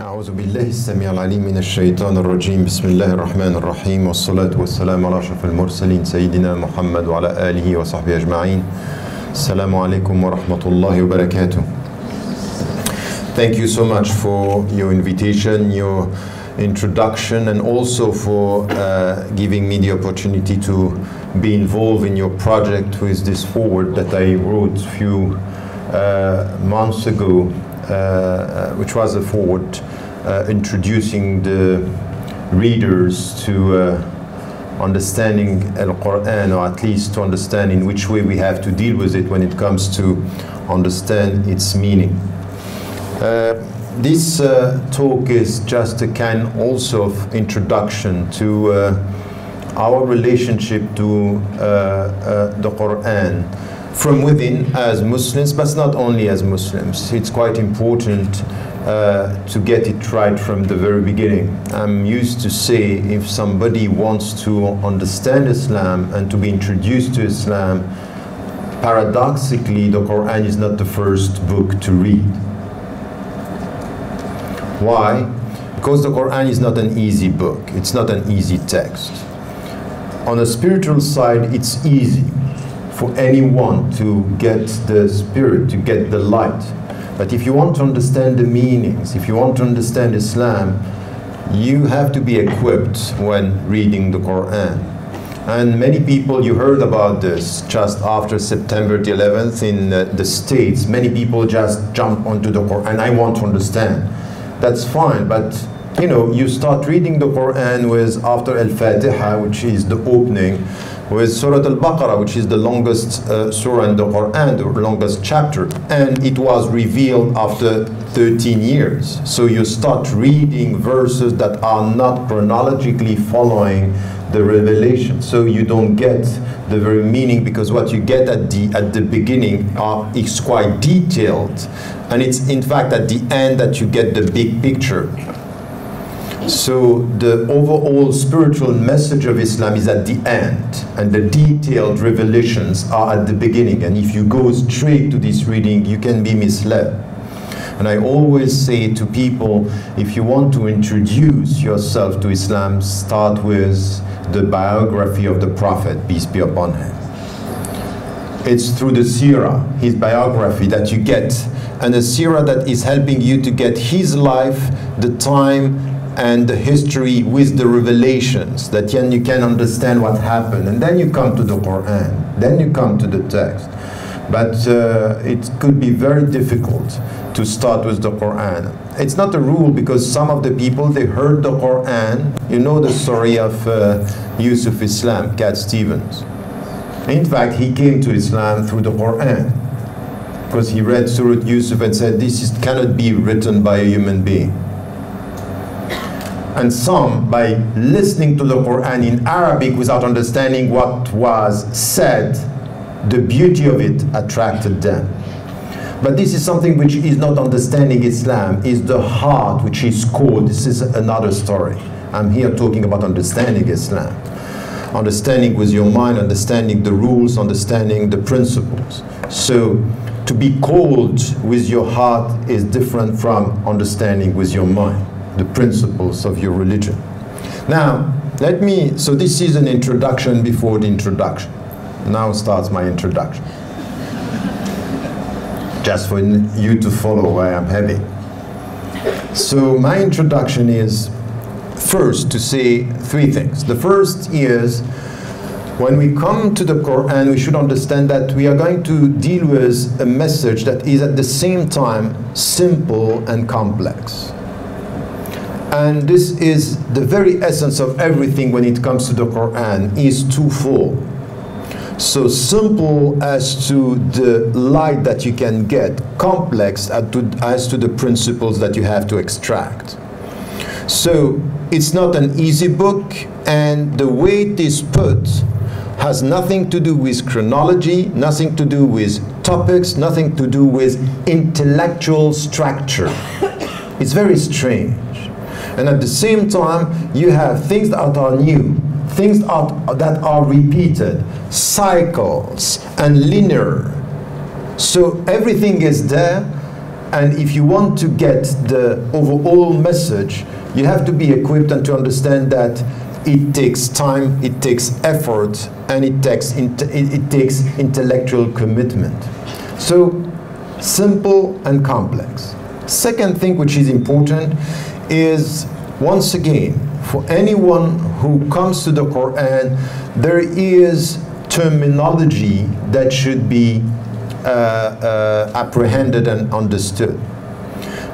أعوذ بالله السميع العليم من الشيطان الرجيم بسم الله الرحمن الرحيم والصلاة والسلام على أشرف المرسلين سيدنا محمد وعلى آله وصحبه أجمعين. السلام عليكم ورحمة الله وبركاته. Thank you so much for your invitation, your introduction, and also for giving me the opportunity to be involved in your project with this foreword that I wrote a few months ago, which was a foreword introducing the readers to understanding Al-Quran, or at least to understand in which way we have to deal with it when it comes to understand its meaning. This talk is just a kind also of introduction to our relationship to the Quran from within as Muslims, but not only as Muslims. It's quite important to get it right from the very beginning. I'm used to say if somebody wants to understand Islam and to be introduced to Islam, paradoxically the Quran is not the first book to read. Why? Because the Quran is not an easy book. It's not an easy text. On a spiritual side, it's easy for anyone to get the spirit, to get the light. But if you want to understand the meanings, if you want to understand Islam, you have to be equipped when reading the Quran. And many people, you heard about this just after September the 11th in the States. Many people just jump onto the Quran. I want to understand. That's fine, but you know, you start reading the Quran with after Al-Fatiha, which is the opening, with Surah Al-Baqarah, which is the longest surah in the Quran, the longest chapter, and it was revealed after 13 years. So you start reading verses that are not chronologically following the revelation. So you don't get the very meaning, because what you get at the beginning is quite detailed, and it's in fact at the end that you get the big picture. So the overall spiritual message of Islam is at the end, and the detailed revelations are at the beginning. And if you go straight to this reading, you can be misled. And I always say to people, if you want to introduce yourself to Islam, start with the biography of the Prophet, peace be upon him. It's through the seerah, his biography, that you get, and a seerah that is helping you to get his life, the time, and the history with the revelations, that you can understand what happened. And then you come to the Quran, then you come to the text. But it could be very difficult to start with the Quran. It's not a rule, because some of the people, they heard the Quran. You know the story of Yusuf Islam, Cat Stevens. In fact, he came to Islam through the Quran, because he read Surah Yusuf and said, this cannot be written by a human being. And some, by listening to the Quran in Arabic without understanding what was said, the beauty of it attracted them. But this is something which is not understanding Islam, is the heart which is core. This is another story. I'm here talking about understanding Islam. Understanding with your mind, understanding the rules, understanding the principles. So to be called with your heart is different from understanding with your mind the principles of your religion. Now, so this is an introduction before the introduction. Now starts my introduction. Just for you to follow where I'm heading. So my introduction is first to say three things. The first is, when we come to the Quran, we should understand that we are going to deal with a message that is at the same time simple and complex. And this is the very essence of everything when it comes to the Quran, is twofold. So simple as to the light that you can get, complex as to the principles that you have to extract. So it's not an easy book, and the way it is put has nothing to do with chronology, nothing to do with topics, nothing to do with intellectual structure. It's very strange. And at the same time, you have things that are new, things that are repeated, cycles and linear. So everything is there, And if you want to get the overall message, you have to be equipped and to understand that it takes time, it takes effort, and it takes intellectual commitment. So, simple and complex. Second thing which is important is, once again, for anyone who comes to the Quran, there is terminology that should be apprehended and understood.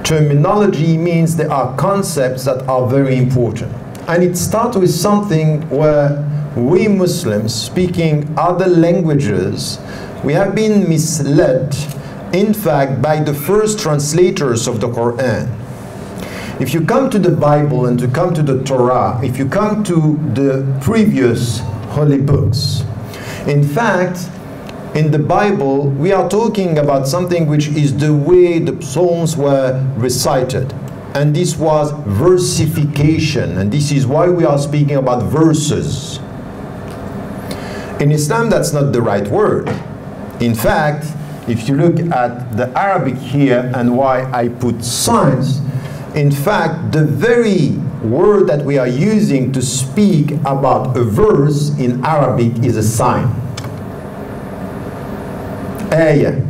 Terminology means there are concepts that are very important. And it starts with something where we Muslims, speaking other languages, we have been misled, in fact, by the first translators of the Quran. If you come to the Bible and to come to the Torah, if you come to the previous holy books, in fact, in the Bible, we are talking about something which is the way the Psalms were recited. And this was versification, and this is why we are speaking about verses. In Islam, that's not the right word. In fact, if you look at the Arabic here and why I put signs, in fact, the very word that we are using to speak about a verse in Arabic is a sign. Ayah.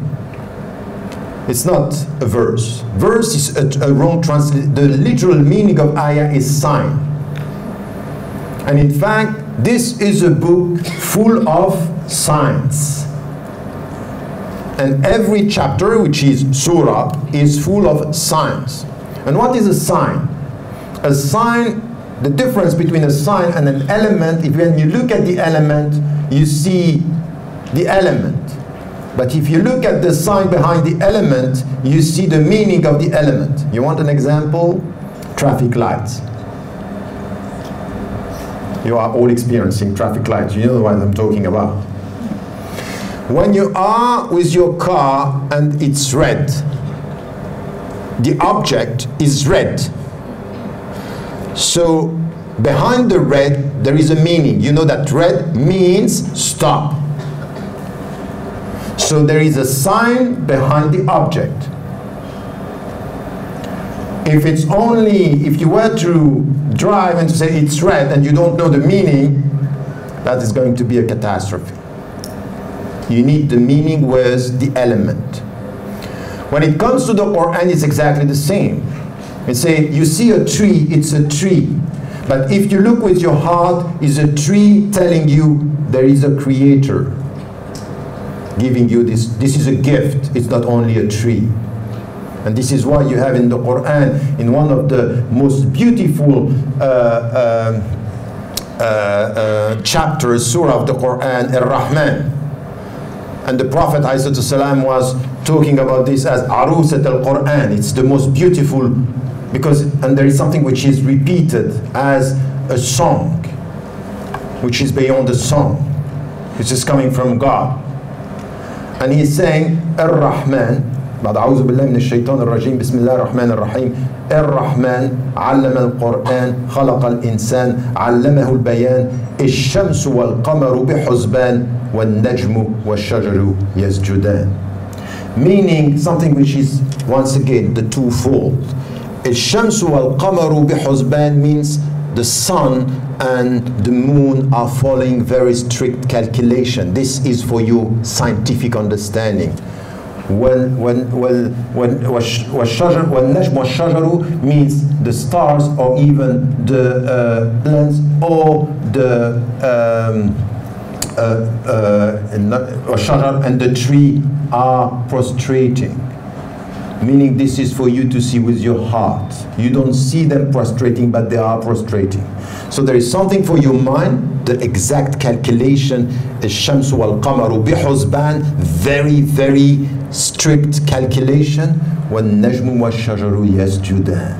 It's not a verse. Verse is a wrong translation. The literal meaning of ayah is sign. And in fact, this is a book full of signs. And every chapter, which is surah, is full of signs. And what is a sign? A sign, the difference between a sign and an element, if when you look at the element, you see the element. But if you look at the sign behind the element, you see the meaning of the element. You want an example? Traffic lights. You are all experiencing traffic lights. You know what I'm talking about. When you are with your car and it's red, the object is red. So behind the red, there is a meaning. You know that red means stop. So there is a sign behind the object. If it's only, if you were to drive and to say it's red and you don't know the meaning, that is going to be a catastrophe. You need the meaning with the element. When it comes to the Quran, it's exactly the same. You say, you see a tree, it's a tree. But if you look with your heart, it's a tree telling you there is a creator. Giving you this is a gift, it's not only a tree. And this is why you have in the Quran, in one of the most beautiful chapters, surah of the Quran, Ar-Rahman. And the Prophet ﷺ was talking about this as Arusat al-Quran. It's the most beautiful, because, and there is something which is repeated as a song, which is beyond the song, which is coming from God. And he's saying, Ar-Rahman, بعد أعوذ بالله من الشيطان الرجيم بسم الله الرحمن الرحيم الرحمن علم القرآن خلق الإنسان علمه البيان الشمس والقمر بحسبان والنجم والشجر يسجدان. Meaning something which is, once again, the twofold. الشمس والقمر بحسبان means the sun and the moon are following very strict calculation. This is for your scientific understanding. والنجم والشجر means the stars or even the plants or the and the tree are prostrating. Meaning this is for you to see with your heart. You don't see them prostrating, but they are prostrating. So there is something for your mind, the exact calculation, الشمس والقمر بحسبان, very, very strict calculation. والنجم والشجر يسجدان.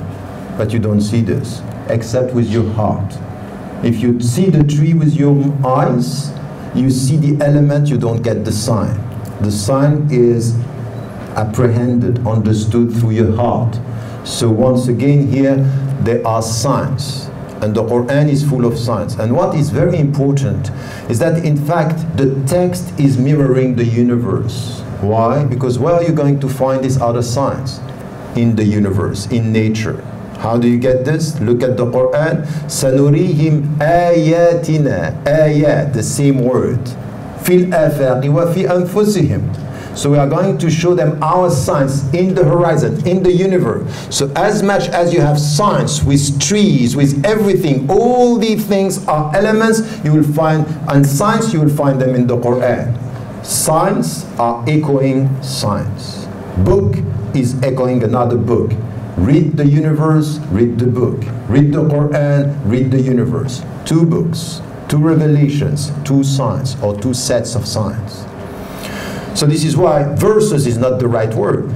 But you don't see this, except with your heart. If you see the tree with your eyes, you see the element, you don't get the sign. The sign is apprehended, understood through your heart. So once again here, there are signs. And the Quran is full of signs. And what is very important is that in fact, the text is mirroring the universe. Why? Because where are you going to find these other signs? in the universe, in nature. How do you get this? Look at the Quran. سَنُرِيهِمْ آيَاتِنَا. Ayat, the same word. فِي الْآفَاقِ وَفِي أَنفُسِهِمْ. So we are going to show them our signs in the horizon, in the universe. So as much as you have signs with trees, with everything, all these things are elements you will find, and signs you will find them in the Quran. Signs are echoing signs. Book is echoing another book. Read the universe, read the book. Read the Quran, read the universe. Two books, two revelations, two signs, or two sets of signs. So this is why verses is not the right word.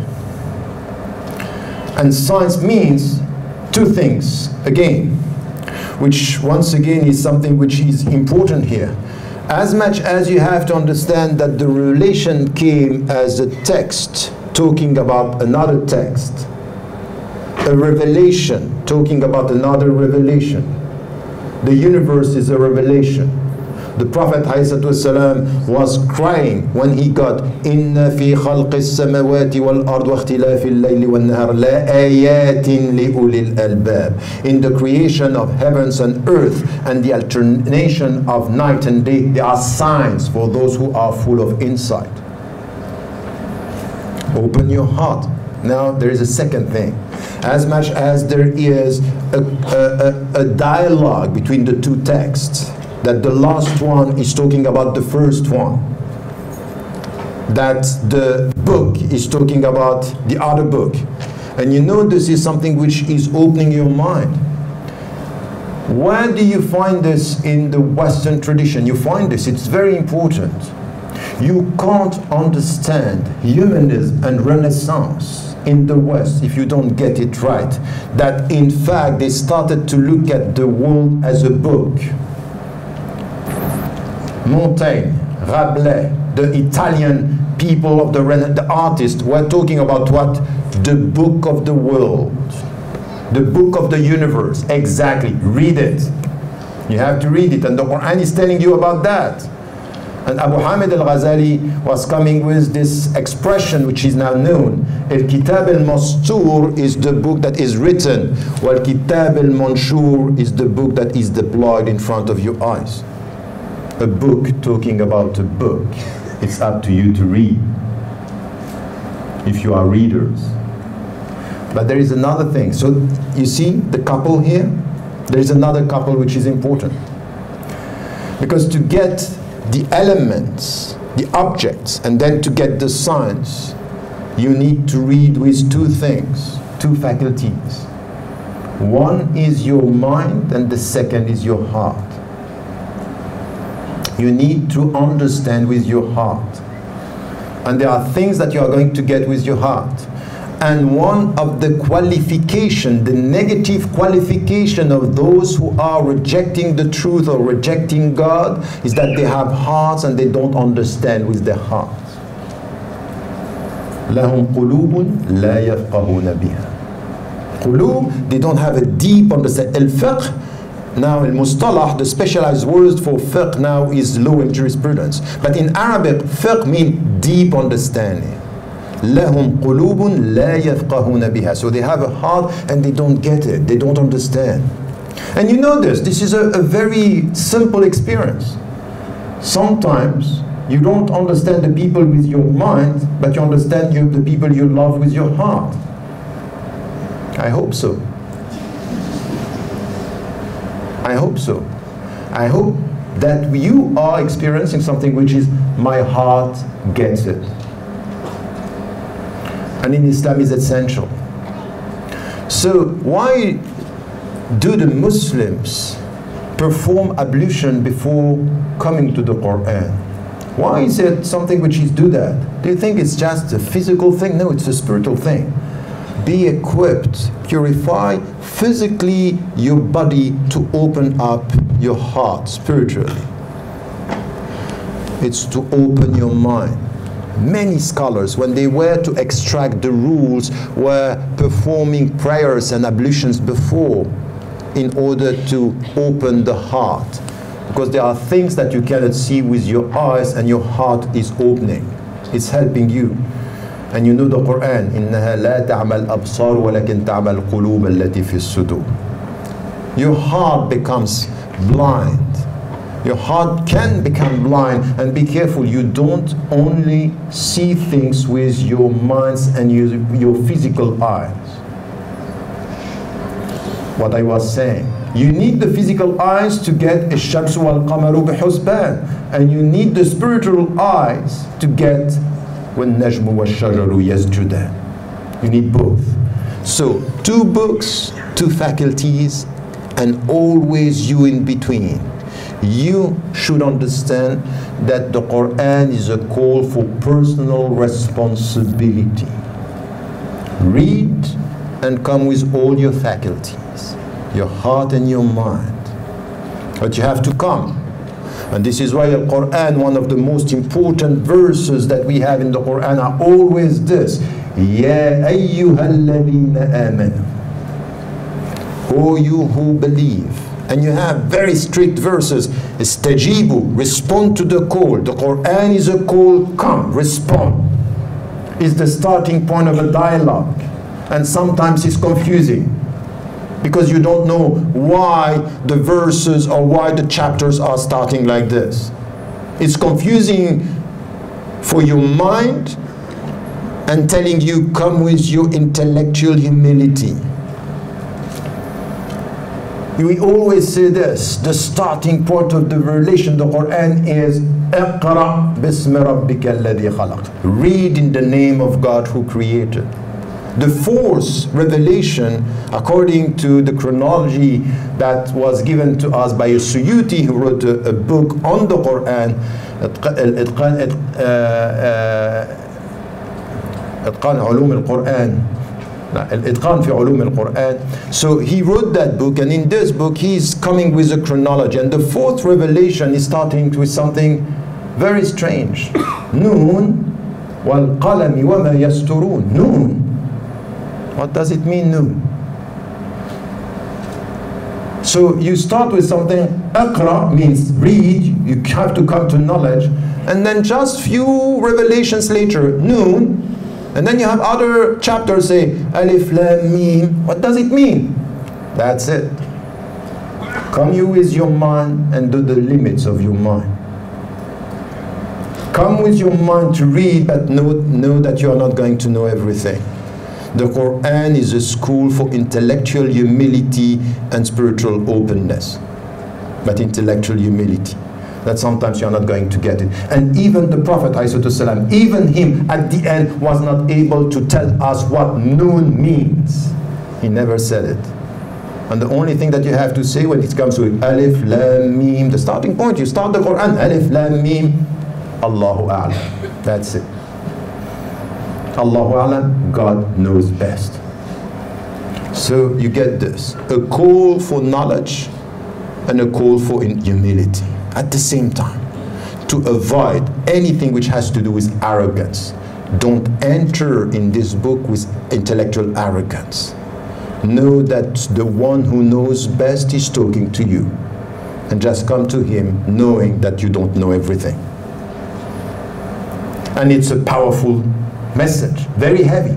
And science means two things, again, which once again is something which is important here. As much as you have to understand that the revelation came as a text talking about another text, a revelation talking about another revelation. The universe is a revelation. The Prophet ﷺ was crying when he got إِنَّ فِي خَلْقِ السَّمَوَاتِ وَالْأَرْضِ وَاخْتِلَافِ اللَّيْلِ وَالنَّهَارِ لَآيَاتٍ لِأُولِي الْأَلْبَابِ. In the creation of heavens and earth and the alternation of night and day, there are signs for those who are full of insight. Open your heart. Now there is a second thing. As much as there is a dialogue between the two texts, that the last one is talking about the first one, that the book is talking about the other book, and you know this is something which is opening your mind. Where do you find this in the Western tradition? You find this, it's very important. You can't understand humanism and Renaissance in the West if you don't get it right. That in fact they started to look at the world as a book. Montaigne, Rabelais, the Italian people of the artists were talking about what? The book of the world. The book of the universe. Exactly. Read it. You have to read it. And the Quran is telling you about that. And Abu Hamid al-Ghazali was coming with this expression which is now known. Al-Kitab al-Mastur is the book that is written, while Kitab al-Manshur is the book that is deployed in front of your eyes. A book talking about a book. It's up to you to read, if you are readers. But there is another thing. So you see the couple here? There is another couple which is important. Because to get the elements, the objects, and then to get the signs, you need to read with two things, two faculties. One is your mind and the second is your heart. You need to understand with your heart. And there are things that you are going to get with your heart. And one of the qualification, the negative qualification of those who are rejecting the truth or rejecting God is that they have hearts and they don't understand with their hearts. لَهُمْ قُلُوبٌ لَا يَفْقَهُونَ بِهَا. Qulub, they don't have a deep understanding. Al-fiqh, now al-mustalah, the specialized word for fiqh now is law and jurisprudence. But in Arabic, fiqh means deep understanding. لَهُمْ قُلُوبٌ لَا يَفْقَهُونَ بِهَا. So they have a heart and they don't get it, they don't understand. And you know this is a very simple experience. Sometimes you don't understand the people with your mind, but you understand the people you love with your heart. I hope so. I hope so. I hope that you are experiencing something which is my heart gets it. And in Islam is essential. So why do the Muslims perform ablution before coming to the Quran? Why is it something which is do that? Do you think it's just a physical thing? No, it's a spiritual thing. Be equipped, purify physically your body to open up your heart spiritually. It's to open your mind. Many scholars, when they were to extract the rules, were performing prayers and ablutions before in order to open the heart. Because there are things that you cannot see with your eyes and your heart is opening. It's helping you. And you know the Quran, إنها لا تعمى الأبصار ولكن تعمى القلوب التي في الصدور. Your heart becomes blind. Your heart can become blind, and be careful, you don't only see things with your minds and your physical eyes. What I was saying, you need the physical eyes to get الشمس والقمر بحسبان, and you need the spiritual eyes to get والنجم والشجر يسجدان. You need both. So 2 books, 2 faculties, and always you in between. You should understand that the Quran is a call for personal responsibility. Read and come with all your faculties, your heart and your mind. But you have to come. And this is why the Quran, one of the most important verses that we have in the Quran are always this. Ya ayyuhalladhina amanu. O you who believe. And you have very strict verses. Istajibu, respond to the call. The Quran is a call, come, respond. It's the starting point of a dialogue. And sometimes it's confusing, because you don't know why the verses or why the chapters are starting like this. It's confusing for your mind and telling you, come with your intellectual humility. We always say this, the starting point of the revelation, the Quran, is اقرأ باسم ربك الذي خلق. Read in the name of God who created. The 4th revelation, according to the chronology that was given to us by a Suyuti, who wrote a book on the Quran, إتقان علوم القرآن. الإتقان في علوم القرآن. So he wrote that book, and in this book he's coming with a chronology, and the 4th revelation is starting with something very strange. Noon والقلم وما يسطرون. Noon. What does it mean, noon? So you start with something. Aqra means read, you have to come to knowledge, and then just few revelations later, noon. And then you have other chapters say Alif Lam Mim. What does it mean? That's it. Come you with your mind and do the limits of your mind. Come with your mind to read, but know that you are not going to know everything. The Quran is a school for intellectual humility and spiritual openness. But intellectual humility, that sometimes you're not going to get it. And even the Prophet ﷺ, even him at the end was not able to tell us what noon means. He never said it. And the only thing that you have to say when it comes to Alif Lam Mim, the starting point, you start the Quran, Alif Lam Mim, Allahu A'lam. That's it. Allahu A'lam, God knows best. So you get this, a call for knowledge and a call for humility at the same time, to avoid anything which has to do with arrogance. Don't enter in this book with intellectual arrogance. Know that the one who knows best is talking to you, and just come to him knowing that you don't know everything. And it's a powerful message, very heavy.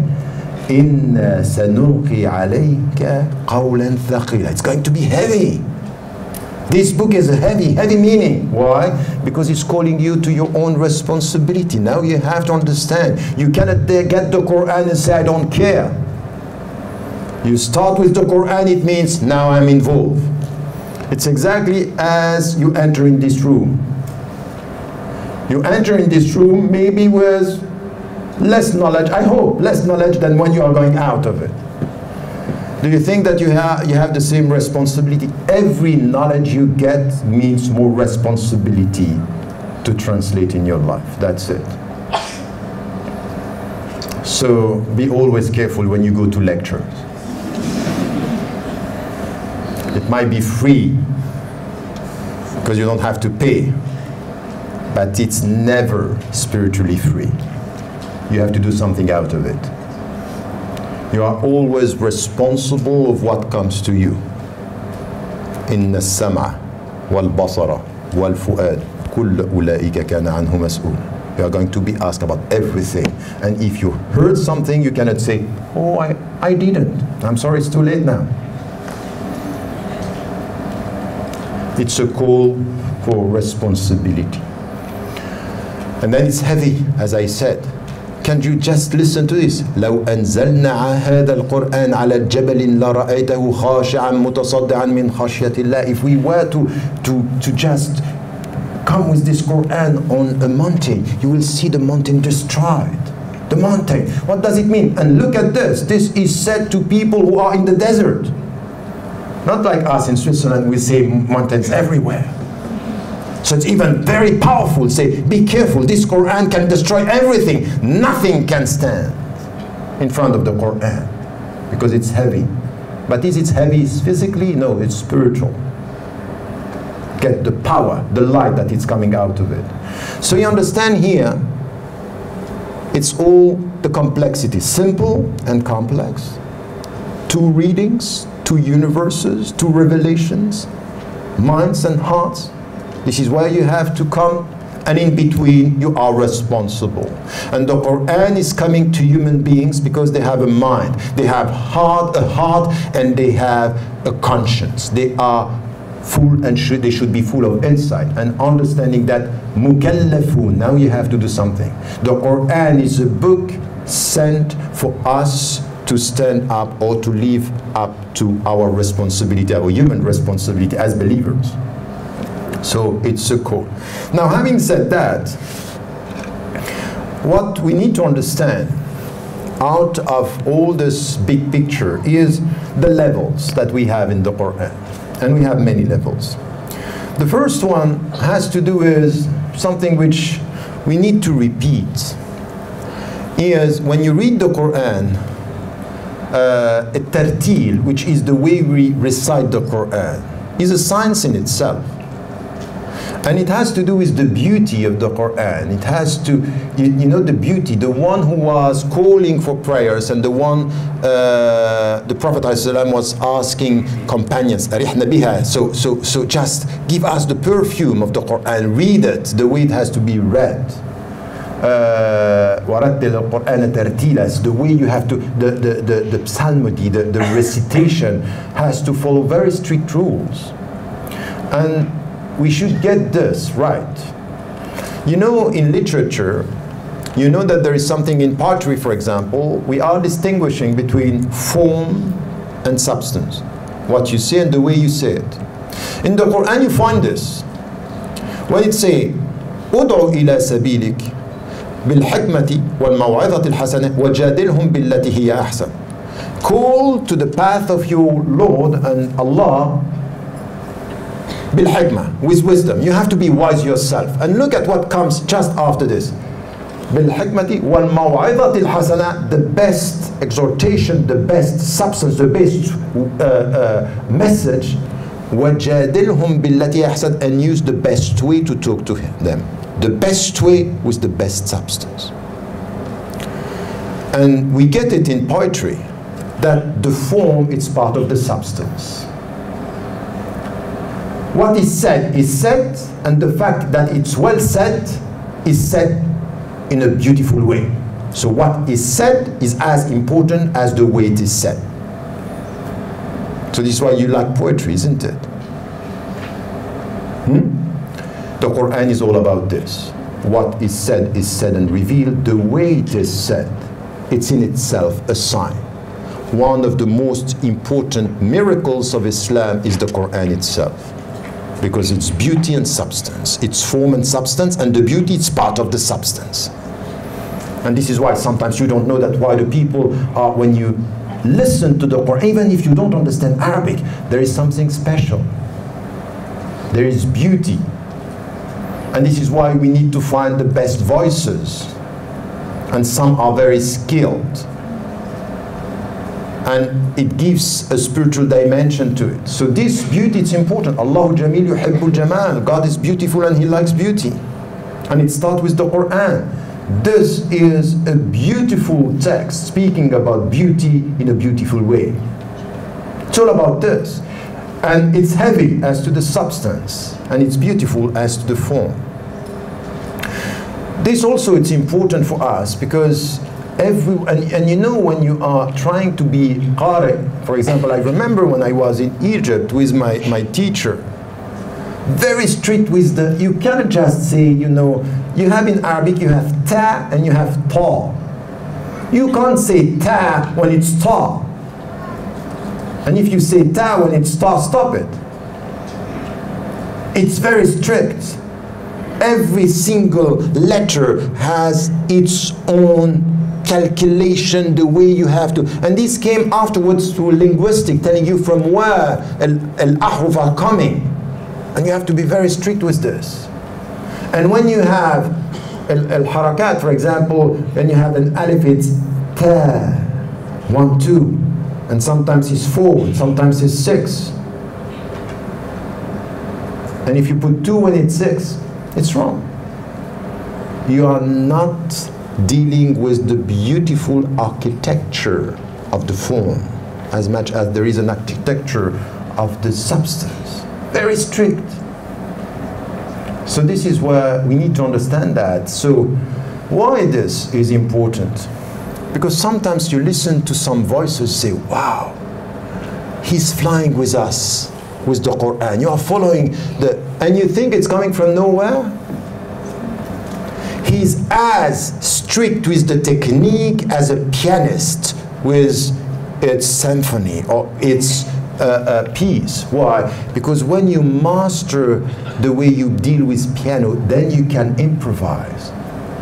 إِنَّا سَنُلْقِي عَلَيْكَ قَوْلًا ثَقِيلًا. It's going to be heavy. This book is a heavy meaning. Why? Because it's calling you to your own responsibility. Now you have to understand. You cannot get the Quran and say, I don't care. You start with the Quran, it means now I'm involved. It's exactly as you enter in this room. You enter in this room maybe with less knowledge, I hope, less knowledge than when you are going out of it. Do you think that you have the same responsibility? Every knowledge you get means more responsibility to translate in your life. That's it. So be always careful when you go to lectures. It might be free because you don't have to pay, but it's never spiritually free. You have to do something out of it. You are always responsible of what comes to you. إن السمع والبصر والفؤاد كل أولئك كان عنه مسؤول. You are going to be asked about everything. And if you heard something, you cannot say, oh, I didn't. I'm sorry, it's too late now. It's a call for responsibility. And then it's heavy, as I said. Can you just listen to this? لو أنزلنا هذا القرآن على جبل لرأيته خاشعا متصدعا من خشية الله. If we were to just come with this Quran on a mountain, you will see the mountain destroyed. The mountain. What does it mean? And look at this. This is said to people who are in the desert. Not like us in Switzerland, we say mountains everywhere. So it's even very powerful. Say, be careful, this Quran can destroy everything. Nothing can stand in front of the Quran because it's heavy. But is it heavy physically? No, it's spiritual. Get the power, the light that is coming out of it. So you understand here, it's all the complexity, simple and complex. 2 readings, 2 universes, 2 revelations, minds and hearts. This is where you have to come, and in between you are responsible. And the Quran is coming to human beings because they have a mind, they have a heart, and they have a conscience. They are full and they should be full of insight and understanding that mukallafun, now you have to do something. The Quran is a book sent for us to stand up or to live up to our responsibility, our human responsibility as believers. So it's a call. Now, having said that, what we need to understand out of all this big picture is the levels that we have in the Quran. And we have many levels. The first one has to do with something which we need to repeat. Is when you read the Quran, tartil, which is the way we recite the Quran, is a science in itself. And it has to do with the beauty of the Quran. It has to, you know, the beauty, the one who was calling for prayers and the one the Prophet ﷺ was asking companions, so just give us the perfume of the Quran, read it the way it has to be read. وَرَتِّلِ الْقُرْآنَ تَرْتِيلًا. It's the way you have to, the psalmody, the recitation has to follow very strict rules. And we should get this right. You know, in literature, you know that there is something in poetry, for example, we are distinguishing between form and substance. What you say and the way you say it. In the Quran you find this. When it says, "Ud'u ila sabilik bil-hikmati wal-maw'izati al-hasanah wajadilhum billati hiya ahsan." Call to the path of your Lord and Allah bil-hikmah, with wisdom. You have to be wise yourself. And look at what comes just after this. Bil-hikmati wal-maw'izati al-hasanah, the best exhortation, the best substance, the best message. وَجَادِلْهُمْ بِالَّتِي أَحْسَنَ, and use the best way to talk to them. The best way with the best substance. And we get it in poetry, that the form is part of the substance. What is said, and the fact that it's well said is said in a beautiful way. So what is said is as important as the way it is said. So this is why you like poetry, isn't it? The Quran is all about this. What is said and revealed the way it is said. It's in itself a sign. One of the most important miracles of Islam is the Quran itself. Because it's beauty and substance. It's form and substance, and the beauty is part of the substance. And this is why sometimes you don't know that why the people are, when you listen to the Quran, even if you don't understand Arabic, there is something special. There is beauty. And this is why we need to find the best voices. And some are very skilled. And it gives a spiritual dimension to it. So this beauty, it's important. Allahu Jamil yuhibbul jamal. God is beautiful and He likes beauty. And it starts with the Quran. This is a beautiful text speaking about beauty in a beautiful way. It's all about this. And it's heavy as to the substance, and it's beautiful as to the form. This also, it's important for us because and you know, when you are trying to be qari, for example, I remember when I was in Egypt with my teacher, very strict with you cannot just say, you know, you have in Arabic, you have ta and you have ta. You can't say ta when it's ta. And if you say ta when it's ta, stop it. It's very strict. Every single letter has its own calculation, the way you have to. And this came afterwards through linguistic, telling you from where al-ahruf are coming. And you have to be very strict with this. And when you have al-harakat, for example, when you have an alif, it's ta, 1, 2, and sometimes it's 4, and sometimes it's 6. And if you put 2 when it's 6, it's wrong. You are not dealing with the beautiful architecture of the form as much as there is an architecture of the substance. Very strict. So this is where we need to understand that. So why this is important? Because sometimes you listen to some voices say, wow, he's flying with us, with the Quran. You are following and you think it's coming from nowhere? He's as strict with the technique as a pianist with its symphony or its piece. Why? Because when you master the way you deal with piano, then you can improvise.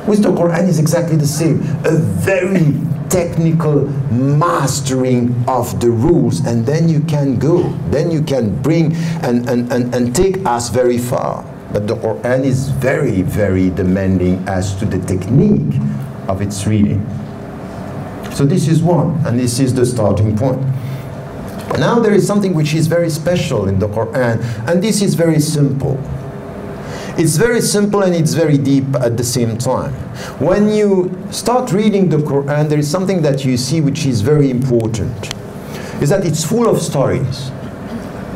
With the Quran is exactly the same. A very technical mastering of the rules, and then you can go. Then you can bring and take us very far. But the Quran is very, very demanding as to the technique of its reading. So this is one, and this is the starting point. Now there is something which is very special in the Quran, and this is very simple. It's very simple and it's very deep at the same time. When you start reading the Quran, there is something that you see which is very important. Is that it's full of stories.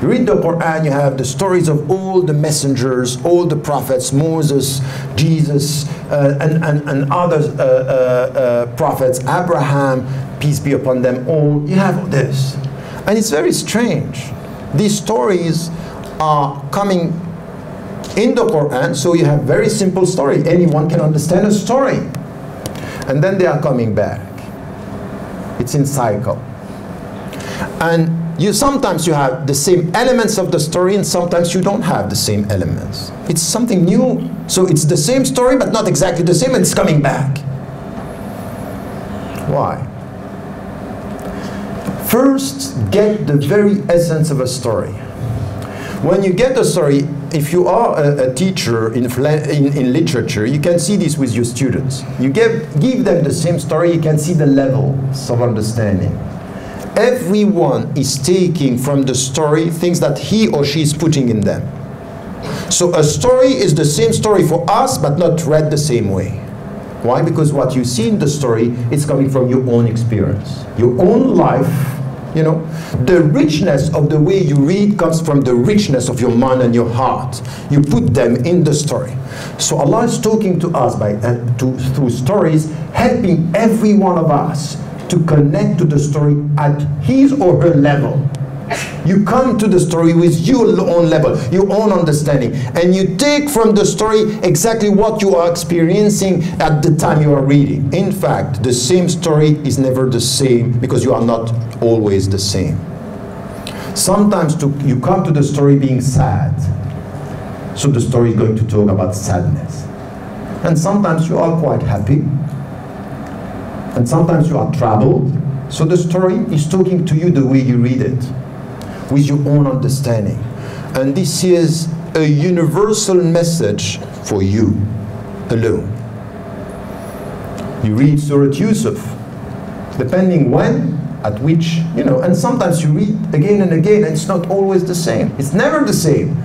You read the Quran, you have the stories of all the messengers, all the prophets, Moses, Jesus, and other prophets, Abraham, peace be upon them all. You have this. And it's very strange. These stories are coming in the Quran, so you have very simple story. Anyone can understand a story. And then they are coming back. It's in cycle. And sometimes you have the same elements of the story, and sometimes you don't have the same elements. It's something new. So it's the same story, but not exactly the same, and it's coming back. Why? First, get the very essence of a story. When you get a story, if you are a teacher in literature, you can see this with your students. You give them the same story, you can see the levels of understanding. Everyone is taking from the story things that he or she is putting in them. So a story is the same story for us, but not read the same way. Why? Because what you see in the story is coming from your own experience, your own life. You know, the richness of the way you read comes from the richness of your mind and your heart. You put them in the story. So Allah is talking to us through stories, helping every one of us to connect to the story at his or her level. You come to the story with your own level, your own understanding, and you take from the story exactly what you are experiencing at the time you are reading. In fact, the same story is never the same because you are not always the same. Sometimes you come to the story being sad, so the story is going to talk about sadness. And sometimes you are quite happy, and sometimes you are troubled, so the story is talking to you the way you read it, with your own understanding. And this is a universal message for you alone. You read Surah Yusuf, depending when, at which, and sometimes you read again and again, and it's not always the same. It's never the same.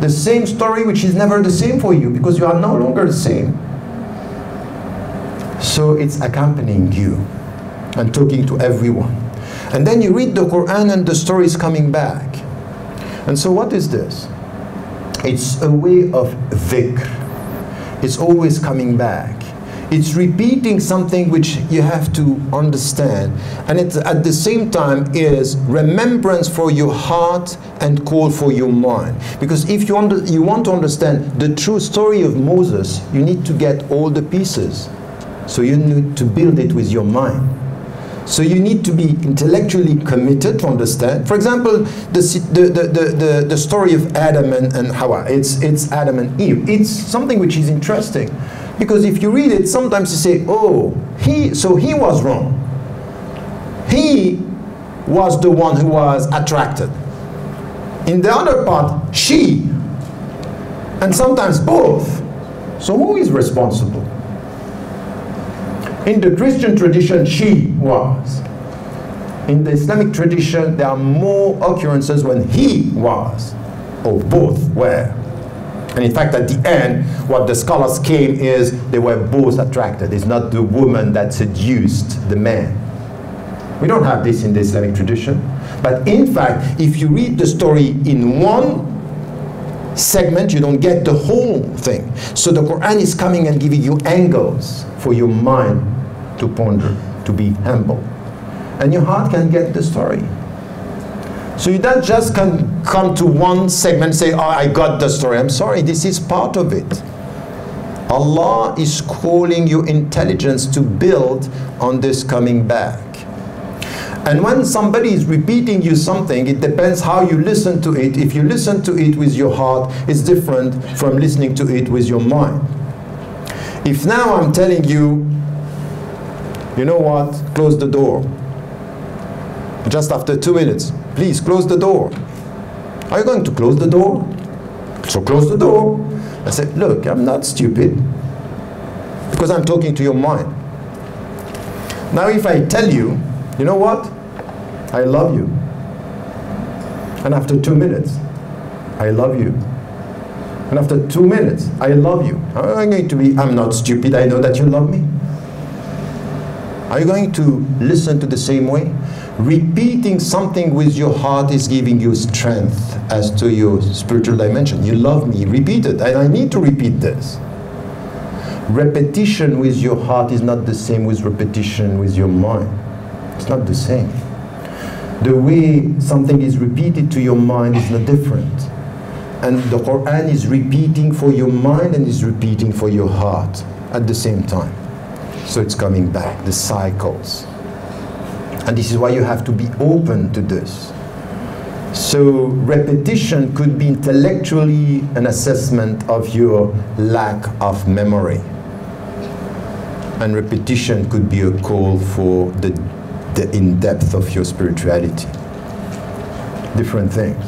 The same story which is never the same for you, because you are no longer the same. So it's accompanying you and talking to everyone. And then you read the Quran and the story is coming back. And so what is this? It's a way of dhikr. It's always coming back. It's repeating something which you have to understand. And it, at the same time, is remembrance for your heart and call for your mind. Because if you want to understand the true story of Moses, you need to get all the pieces. So you need to build it with your mind. So you need to be intellectually committed to understand. For example, the story of Adam and Hawa. It's Adam and Eve. It's something which is interesting. Because if you read it, sometimes you say, oh, he was wrong. He was the one who was attracted. In the other part, she. And sometimes both. So who is responsible? In the Christian tradition, she was. In the Islamic tradition, there are more occurrences when he was, or both were. And in fact, at the end, what the scholars came is they were both attracted. It's not the woman that seduced the man. We don't have this in the Islamic tradition. But in fact, if you read the story in one segment, you don't get the whole thing. So the Quran is coming and giving you angles for your mind to ponder, to be humble. And your heart can get the story. So you don't just can come to one segment and say, oh, I got the story. I'm sorry, this is part of it. Allah is calling your intelligence to build on this coming back. And when somebody is repeating you something, it depends how you listen to it. If you listen to it with your heart, it's different from listening to it with your mind. If now I'm telling you, you know what, close the door. Just after 2 minutes, please close the door. Are you going to close the door? So close the door. I said, look, I'm not stupid, because I'm talking to your mind. Now if I tell you, you know what? I love you. And after 2 minutes, I love you. And after 2 minutes, I love you. I'm going to be, I'm not stupid, I know that you love me. Are you going to listen to the same way? Repeating something with your heart is giving you strength as to your spiritual dimension. You love me, repeat it. And I need to repeat this. Repetition with your heart is not the same with repetition with your mind. It's not the same. The way something is repeated to your mind is not different. And the Quran is repeating for your mind and is repeating for your heart at the same time. So it's coming back, the cycles. And this is why you have to be open to this. So repetition could be intellectually an assessment of your lack of memory. And repetition could be a call for the in-depth of your spirituality. Different things.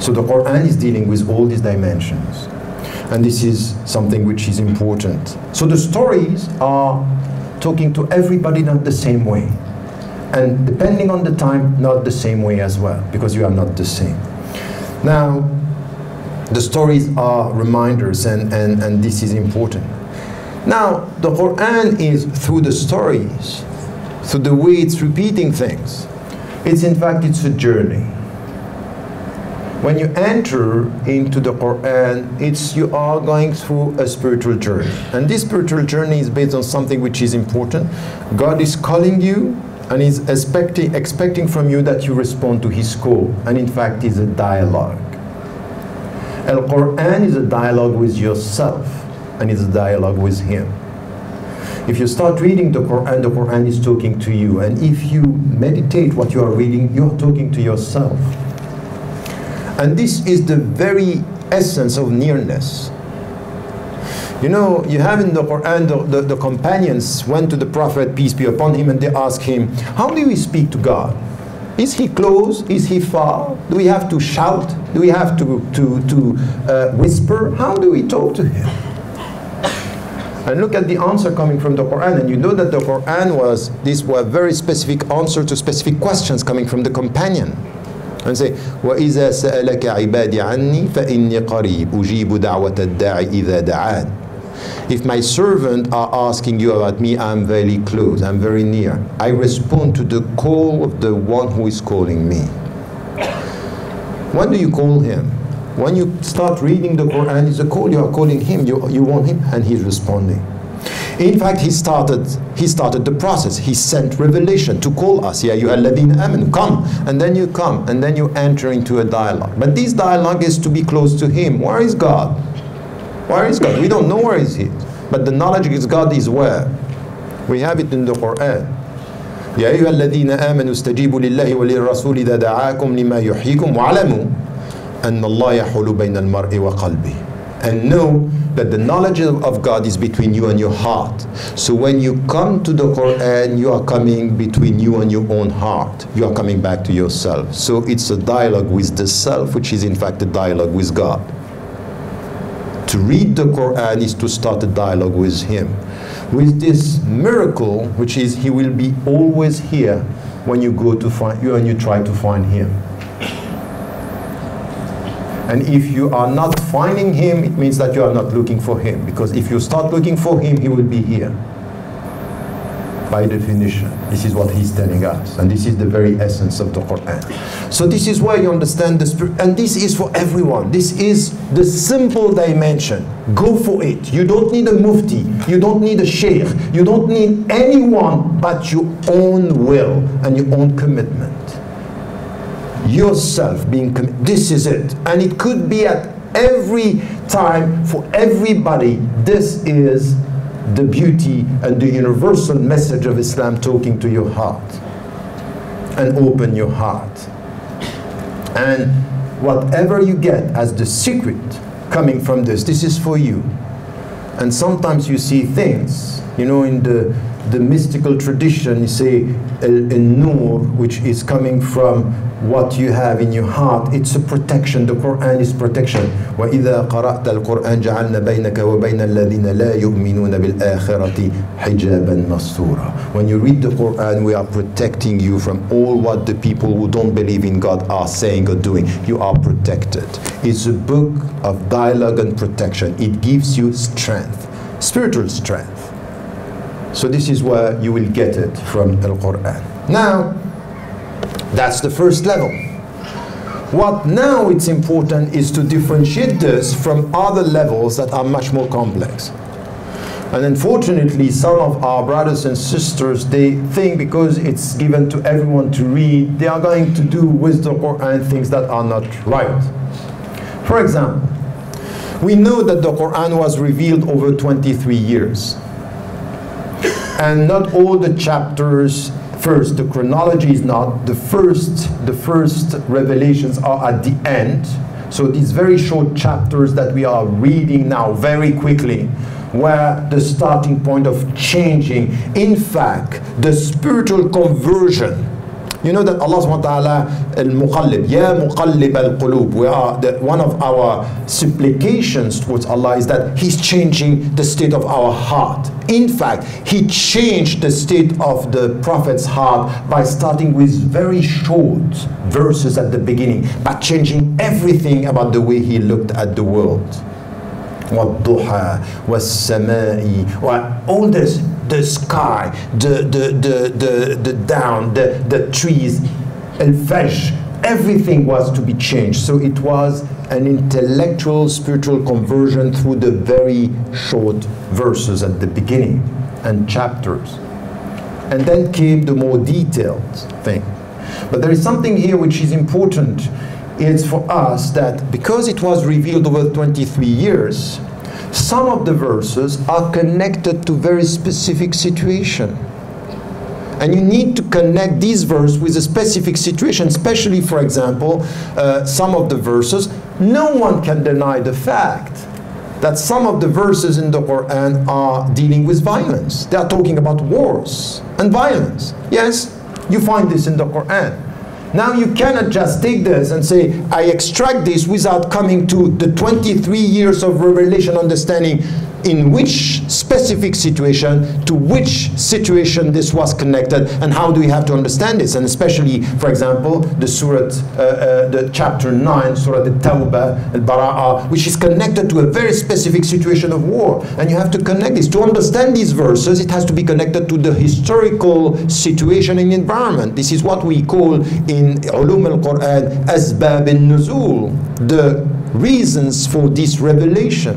So the Quran is dealing with all these dimensions. And this is something which is important. So the stories are talking to everybody not the same way. And depending on the time, not the same way as well, because you are not the same. Now, the stories are reminders, and this is important. Now, the Quran is through the stories, through the way it's repeating things. It's in fact, it's a journey. When you enter into the Quran, you are going through a spiritual journey. And this spiritual journey is based on something which is important. God is calling you and is expecting from you that you respond to His call. And in fact, it's a dialogue. Al-Quran is a dialogue with yourself, and it's a dialogue with Him. If you start reading the Quran is talking to you. And if you meditate what you are reading, you're talking to yourself. And this is the very essence of nearness. You know, you have in the Quran, the companions went to the Prophet, peace be upon him, and they asked him, how do we speak to God? Is He close? Is He far? Do we have to shout? Do we have to whisper? How do we talk to Him? And look at the answer coming from the Quran, and you know that the Quran these were very specific answers to specific questions coming from the companion. And say, وَإِذَا سَأَلَكَ عِبَادِ عَنِّي فَإِنِّي قَرِيبٌ أُجِيبُ دَعْوَةَ الدَّاعِ إِذَا دَعَانِ. If my servant are asking you about me, I'm very close, I'm very near. I respond to the call of the one who is calling me. When do you call Him? When you start reading the Quran, it's a call. You are calling him. You want him, and he's responding. In fact, he started the process. He sent revelation to call us. Ya ayyuhalladhina amanu, come, and then you come, and then you enter into a dialogue. But this dialogue is to be close to him. Where is God? Where is God? We don't know where is he. But the knowledge of God is where? We have it in the Quran. يا أيها الذين آمنوا استجيبوا لله وللرسول إذا دعاكم لما يحييكم واعلموا أن الله يحول بين المرء وقلبه. And know that the knowledge of God is between you and your heart. So when you come to the Quran, you are coming between you and your own heart. You are coming back to yourself. So it's a dialogue with the self, which is in fact a dialogue with God. To read the Quran is to start a dialogue with him. With this miracle, which is he will be always here when you go to find you and you try to find him. And if you are not finding him, it means that you are not looking for him. Because if you start looking for him, he will be here. By definition, this is what he's telling us. And this is the very essence of the Quran. So this is where you understand the spirit. And this is for everyone. This is the simple dimension. Go for it. You don't need a mufti. You don't need a sheikh. You don't need anyone but your own will and your own commitment. Yourself being committed. This is it. And it could be at every time for everybody. This is the beauty and the universal message of Islam talking to your heart. And open your heart. And whatever you get as the secret coming from this is for you. And sometimes you see things, you know, in the mystical tradition, you say al-nur, which is coming from what you have in your heart. It's a protection. The Quran is protection. وَإِذَا قَرَأْتَ الْقُرْآنَ جَعَلْنَا بَيْنَكَ وَبَيْنَ الَّذِينَ لَا يُؤْمِنُونَ بِالْآخِرَةِ حِجَابًا مَسْتُورًا. When you read the Quran, we are protecting you from all what the people who don't believe in God are saying or doing. You are protected. It's a book of dialogue and protection. It gives you strength, spiritual strength. So this is where you will get it from the Quran. Now, that's the first level. What now it's important is to differentiate this from other levels that are much more complex. And unfortunately, some of our brothers and sisters, they think because it's given to everyone to read, they are going to do with the Quran things that are not right. For example, we know that the Quran was revealed over 23 years. And not all the chapters, first, the chronology is not, the first revelations are at the end. So these very short chapters that we are reading now very quickly were the starting point of changing, in fact, the spiritual conversion. You know that Allah subhanahu wa ta'ala, al-muqallib, ya muqallib al-qulub, one of our supplications towards Allah is that He's changing the state of our heart. In fact, He changed the state of the Prophet's heart by starting with very short verses at the beginning, but changing everything about the way he looked at the world. وَالضُّحَى وَالسَّمَاءِ, all this, the sky, the down, the trees, al-fajr, everything was to be changed. So it was an intellectual, spiritual conversion through the very short verses at the beginning and chapters. And then came the more detailed thing. But there is something here which is important. It's for us that because it was revealed over 23 years, some of the verses are connected to very specific situation. And you need to connect these verses with a specific situation, especially, for example, some of the verses. No one can deny the fact that some of the verses in the Quran are dealing with violence. They are talking about wars and violence. Yes, you find this in the Quran. Now you cannot just take this and say, I extract this without coming to the 23 years of revelation understanding in which specific situation, to which situation this was connected, and how do we have to understand this? And especially, for example, the surah, the chapter 9, Surah Al-Tawbah, Al-Bara'ah, which is connected to a very specific situation of war. And you have to connect this. To understand these verses, it has to be connected to the historical situation and environment. This is what we call in Ulum al-Quran, Asbab al-Nuzul, the reasons for this revelation.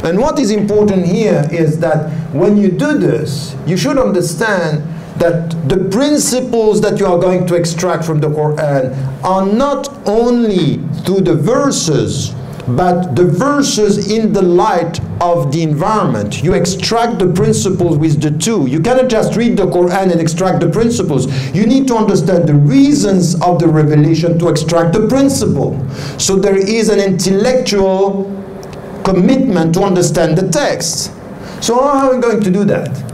And what is important here is that when you do this, you should understand that the principles that you are going to extract from the Quran are not only through the verses, but the verses in the light of the environment. You extract the principles with the two. You cannot just read the Quran and extract the principles. You need to understand the reasons of the revelation to extract the principle. So there is an intellectual commitment to understand the text. So how are we going to do that?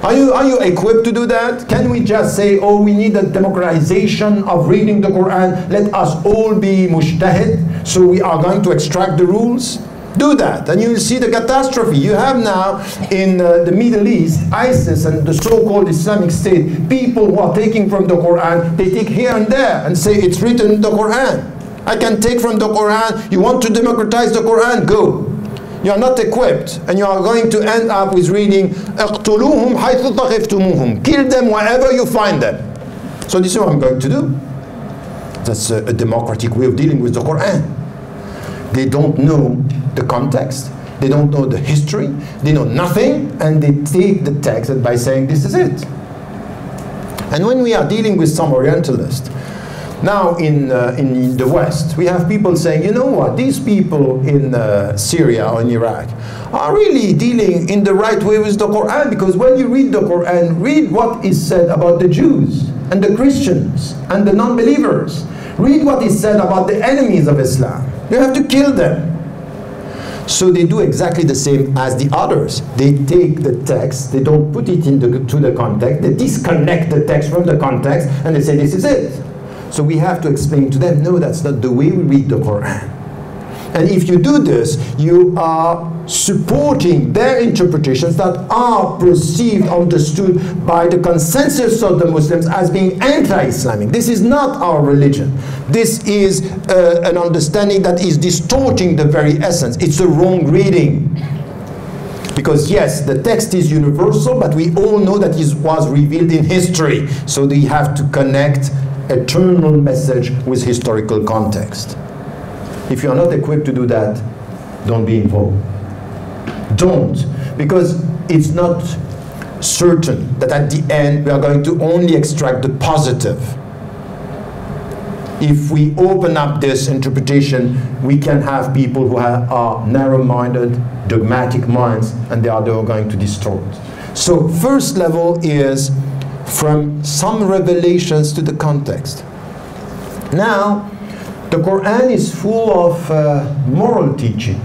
Are you equipped to do that? Can we just say, oh, we need a democratization of reading the Quran, let us all be mujtahid, so we are going to extract the rules? Do that, and you will see the catastrophe. You have now in the Middle East, ISIS and the so-called Islamic State, people who are taking from the Quran, they take here and there and say it's written in the Quran. I can take from the Quran. You want to democratize the Quran? Go. You are not equipped, and you are going to end up with reading اقتلوهم حيث ثقفتموهم. Kill them wherever you find them. So this is what I'm going to do. That's a democratic way of dealing with the Quran. They don't know the context, they don't know the history, they know nothing, and they take the text by saying this is it. And when we are dealing with some Orientalists, now in the West, we have people saying, you know what, these people in Syria or in Iraq are really dealing in the right way with the Quran, because when you read the Quran, read what is said about the Jews and the Christians and the non-believers. Read what is said about the enemies of Islam. You have to kill them. So they do exactly the same as the others. They take the text, they don't put it into the context, they disconnect the text from the context, and they say this is it. So we have to explain to them, no, that's not the way we read the Quran. And if you do this, you are supporting their interpretations that are perceived, understood by the consensus of the Muslims as being anti-Islamic. This is not our religion. This is an understanding that is distorting the very essence. It's a wrong reading. Because yes, the text is universal, but we all know that it was revealed in history. So we have to connect eternal message with historical context. If you are not equipped to do that, don't be involved. Don't, because it's not certain that at the end we are going to only extract the positive. If we open up this interpretation, we can have people who are narrow-minded, dogmatic minds, and they are going to distort. So first level is from some revelations to the context. Now, the Quran is full of moral teachings.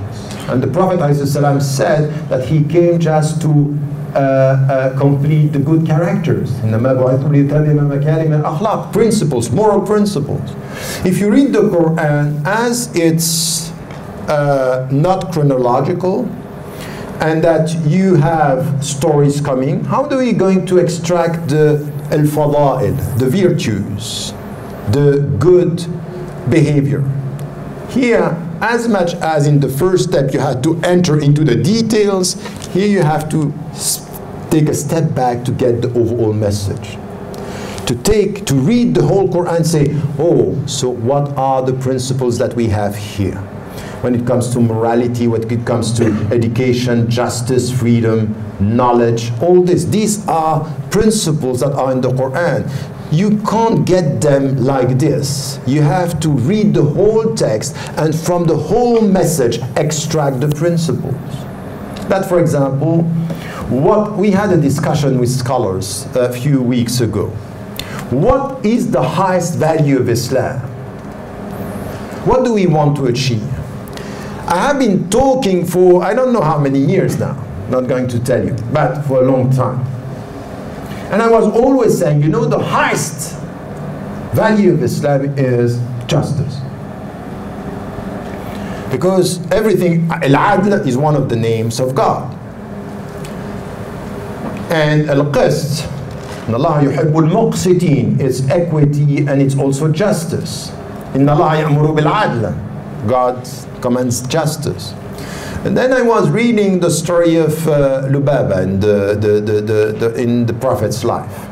And the Prophet ﷺ said that he came just to complete the good characters. Principles, moral principles. If you read the Quran as it's not chronological, and that you have stories coming, how are we going to extract the al-fada'il, the virtues, the good behavior? Here, as much as in the first step you had to enter into the details, here you have to take a step back to get the overall message. To read the whole Quran and say, oh, so what are the principles that we have here? When it comes to morality, when it comes to education, justice, freedom, knowledge, all this. These are principles that are in the Quran. You can't get them like this. You have to read the whole text and from the whole message extract the principles. That, for example, what we had a discussion with scholars a few weeks ago. What is the highest value of Islam? What do we want to achieve? I have been talking for I don't know how many years now, not going to tell you, but for a long time. And I was always saying, you know, the highest value of Islam is justice. Because everything, Al-Adl is one of the names of God. And Al-Qist, Inna Allah yuhibbul muqsitin, is equity and it's also justice. Inna Allah ya'muru bil-adl, God commands justice. And then I was reading the story of Lubaba in the Prophet's life,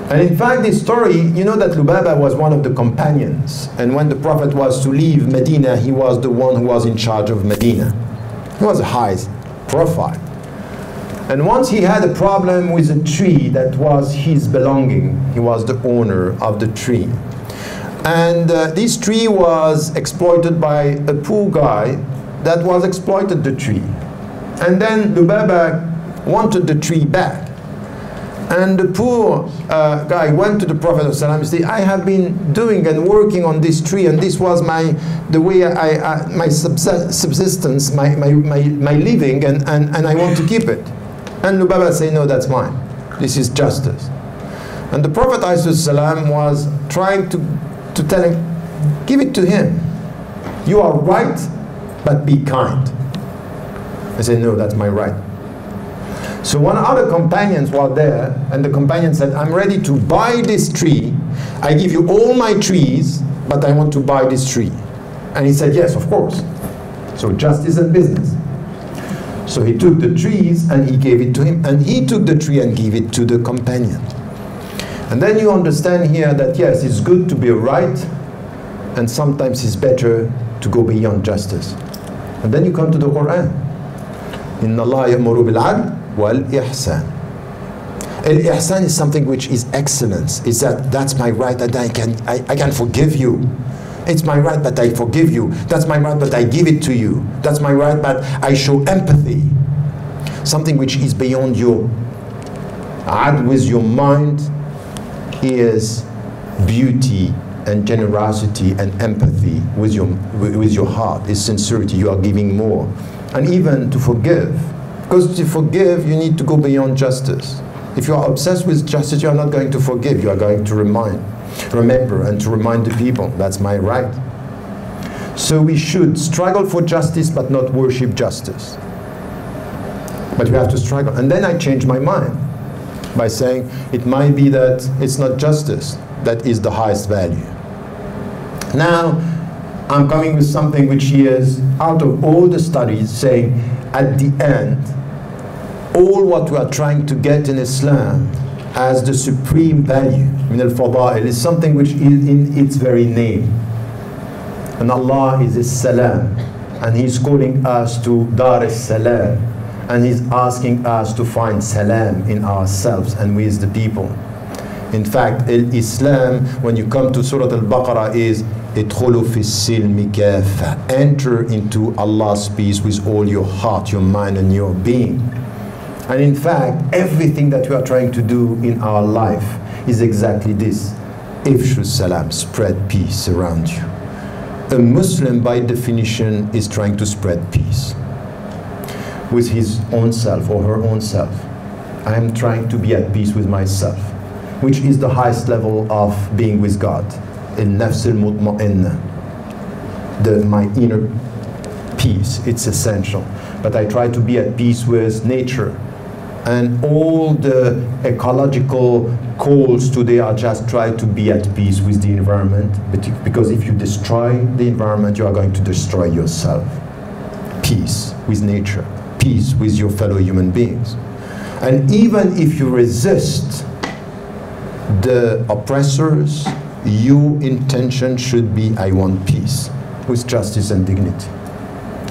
And in fact, this story, you know that Lubaba was one of the companions. And when the Prophet was to leave Medina, he was the one who was in charge of Medina. He was a high profile. And once he had a problem with a tree that was his belonging. He was the owner of the tree. And this tree was exploited by a poor guy that was exploited the tree. And then Lubaba wanted the tree back. And the poor guy went to the Prophet ﷺ and said, I have been doing and working on this tree, and this was my subsistence, my living, and I want to keep it. And Lubaba said, no, that's mine. This is justice. And the Prophet ﷺ was trying to tell him, give it to him. You are right, but be kind. I said, no, that's my right. So one other companions were there, and the companion said, I'm ready to buy this tree. I give you all my trees, but I want to buy this tree. And he said, yes, of course. So justice and business. So he took the trees and he gave it to him, and he took the tree and gave it to the companion. And then you understand here that yes, it's good to be right, and sometimes it's better to go beyond justice. And then you come to the Quran. Inna Allah ya'muru bil 'adl wal ihsan. Al-ihsan is something which is excellence. Is that's my right, that I can forgive you. It's my right, but I forgive you. That's my right, but I give it to you. That's my right, but I show empathy. Something which is beyond your add with your mind is beauty and generosity and empathy with your heart. Is sincerity. You are giving more. And even to forgive. Because to forgive, you need to go beyond justice. If you are obsessed with justice, you are not going to forgive. You are going to remember and to remind the people, that's my right. So we should struggle for justice, but not worship justice. But we have to struggle. And then I changed my mind by saying it might be that it's not justice that is the highest value. Now, I'm coming with something which is out of all the studies saying at the end, all what we are trying to get in Islam as the supreme value, min al-fada'il, is something which is in its very name. And Allah is As-Salam, and He's calling us to Dar as-Salam, and He's asking us to find Salam in ourselves and with the people. In fact, Islam, when you come to Surah Al-Baqarah, is ادخلوا في السلم كافة. Enter into Allah's peace with all your heart, your mind, and your being. And in fact, everything that we are trying to do in our life is exactly this. Ifshu salam, spread peace around you. A Muslim, by definition, is trying to spread peace with his own self or her own self. I am trying to be at peace with myself, which is the highest level of being with God. النفس المطمئنة, my inner peace, it's essential. But I try to be at peace with nature. And all the ecological calls today are just try to be at peace with the environment. Because if you destroy the environment, you are going to destroy yourself. Peace with nature, peace with your fellow human beings. And even if you resist the oppressors, your intention should be, I want peace with justice and dignity.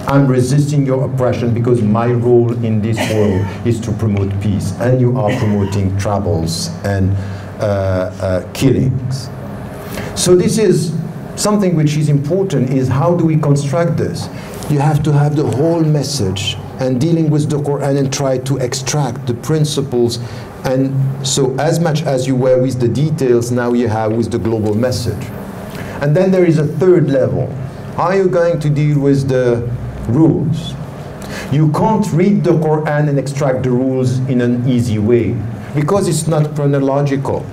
I'm resisting your oppression because my role in this world is to promote peace, and you are promoting troubles and killings. So this is something which is important, is how do we construct this? You have to have the whole message and dealing with the Quran and try to extract the principles. And so as much as you were with the details, now you have with the global message. And then there is a third level. How are you going to deal with the rules? You can't read the Quran and extract the rules in an easy way, because it's not chronological.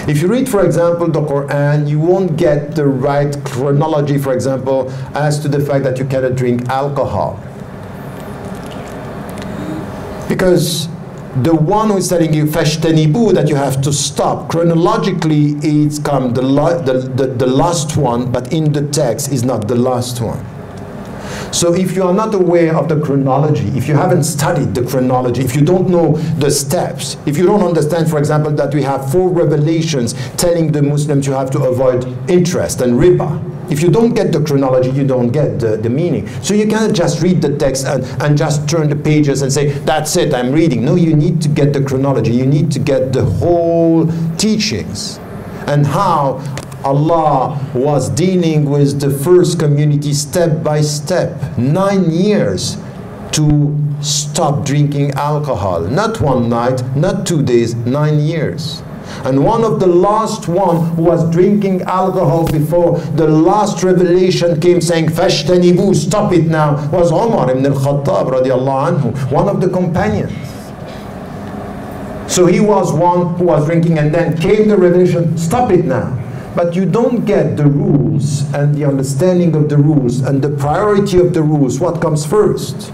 If you read, for example, the Quran, you won't get the right chronology, for example, as to the fact that you cannot drink alcohol. Because the one who is telling you fashtanibu, that you have to stop, chronologically it's come the last one, but in the text is not the last one. So if you are not aware of the chronology, if you haven't studied the chronology, if you don't know the steps, if you don't understand, for example, that we have 4 revelations telling the Muslims you have to avoid interest and riba, if you don't get the chronology, you don't get the meaning. So you cannot just read the text and just turn the pages and say, that's it, I'm reading. No, you need to get the chronology. You need to get the whole teachings and how Allah was dealing with the first community step by step. 9 years to stop drinking alcohol. Not one night, not 2 days, 9 years. And one of the last one who was drinking alcohol before the last revelation came saying, "Fashtanibu, stop it now," was Umar ibn al-Khattab radiallahu anhu, one of the companions. So he was one who was drinking, and then came the revelation, stop it now. But you don't get the rules and the understanding of the rules and the priority of the rules. What comes first?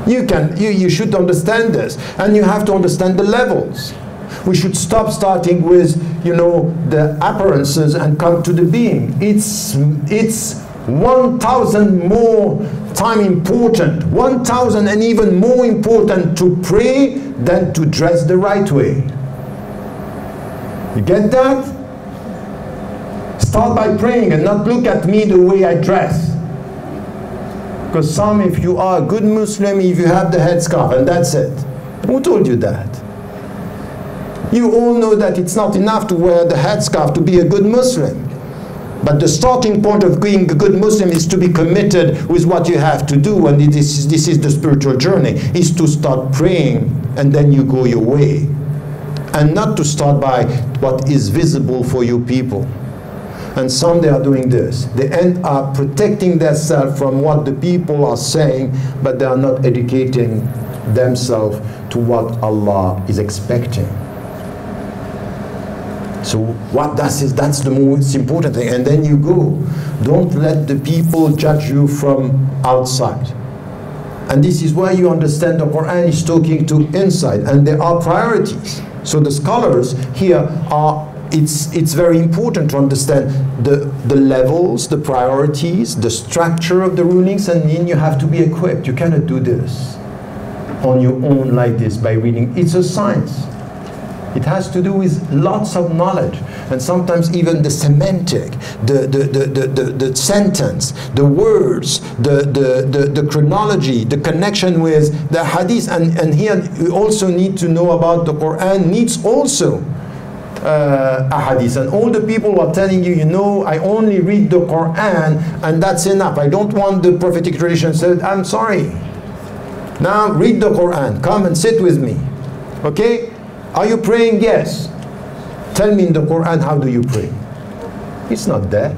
You should understand this, and you have to understand the levels. We should stop starting with, you know, the appearances and come to the being. It's 1,000 more time important, 1,000 and even more important to pray than to dress the right way. You get that? Start by praying and not look at me the way I dress. Because if you are a good Muslim, if you have the headscarf and that's it. Who told you that? You all know that it's not enough to wear the headscarf to be a good Muslim. But the starting point of being a good Muslim is to be committed with what you have to do, and this is the spiritual journey, is to start praying and then you go your way. And not to start by what is visible for you people. And some, they are doing this. They end up protecting themselves from what the people are saying, but they are not educating themselves to what Allah is expecting. So that's the most important thing. And then you go. Don't let the people judge you from outside. And this is why you understand the Quran is talking to inside, and there are priorities. So the scholars here are, it's very important to understand the levels, the priorities, the structure of the rulings, and then you have to be equipped. You cannot do this on your own like this by reading. It's a science. It has to do with lots of knowledge, and sometimes even the semantic, the sentence, the words, the chronology, the connection with the hadith, and here we also need to know about the Quran needs also a hadith. And all the people are telling you, you know, I only read the Quran and that's enough. I don't want the prophetic tradition. Said, I'm sorry. Now read the Quran. Come and sit with me. Okay? Are you praying? Yes. Tell me in the Quran, how do you pray? It's not there.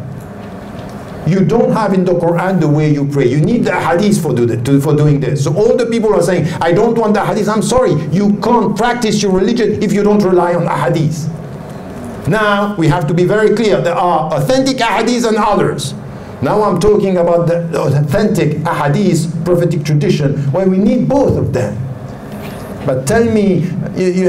You don't have in the Quran the way you pray. You need the hadith for doing this. So all the people are saying, I don't want the hadith. I'm sorry. You can't practice your religion if you don't rely on a hadith. Now, we have to be very clear. There are authentic ahadith and others. Now I'm talking about the authentic ahadith, prophetic tradition, where we need both of them. But tell me,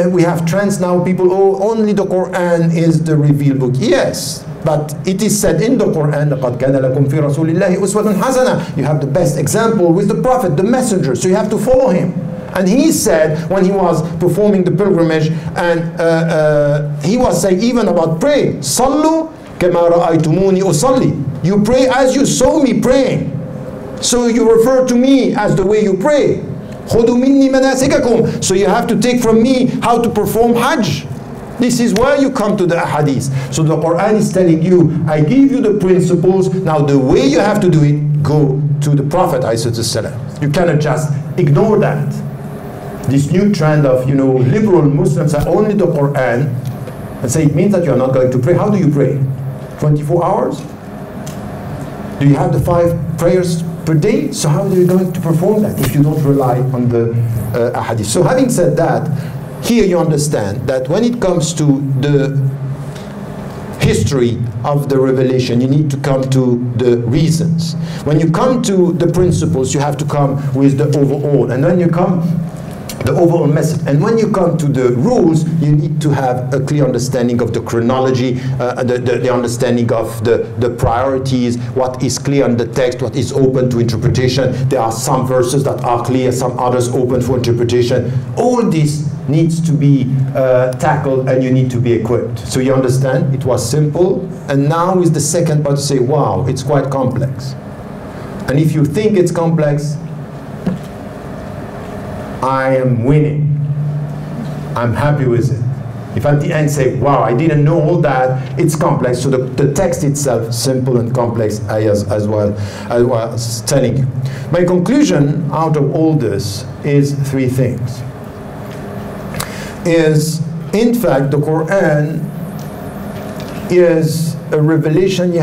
we have trends now, people, oh, only the Quran is the revealed book. Yes, but it is said in the Quran, لَقَدْ كَانَ لَكُمْ فِي رَسُولِ اللَّهِ أُسْوَةٌ حَسَنَةٌ. You have the best example with the Prophet, the messenger, so you have to follow him. And he said, when he was performing the pilgrimage, and he was saying even about praying, صَلُّوا كَمَا رَأَيْتُمُونِي أُصَلِّي. You pray as you saw me praying. So you refer to me as the way you pray. خُذُوا مِنِّي مَنَاسِكَكُمْ. So you have to take from me how to perform Hajj. This is where you come to the hadith. So the Quran is telling you, I give you the principles, now the way you have to do it, go to the Prophet ﷺ. You cannot just ignore that. This new trend of, you know, liberal Muslims are only the Quran, and say it means that you are not going to pray. How do you pray? 24 hours? Do you have the 5 prayers per day? So how are you going to perform that if you don't rely on the hadith? So having said that, here you understand that when it comes to the history of the revelation, you need to come to the reasons. When you come to the principles, you have to come with the overall. And when you come the overall message. And when you come to the rules, you need to have a clear understanding of the chronology, the understanding of the priorities, what is clear in the text, what is open to interpretation. There are some verses that are clear, some others open for interpretation. All this needs to be tackled, and you need to be equipped. So you understand, it was simple, and now is the second part to say, wow, it's quite complex. And if you think it's complex, I am winning. I'm happy with it. If at the end say, wow, I didn't know all that, it's complex. So the text itself, simple and complex as well, I was telling you. My conclusion out of all this is three things. In fact, the Quran is a revelation it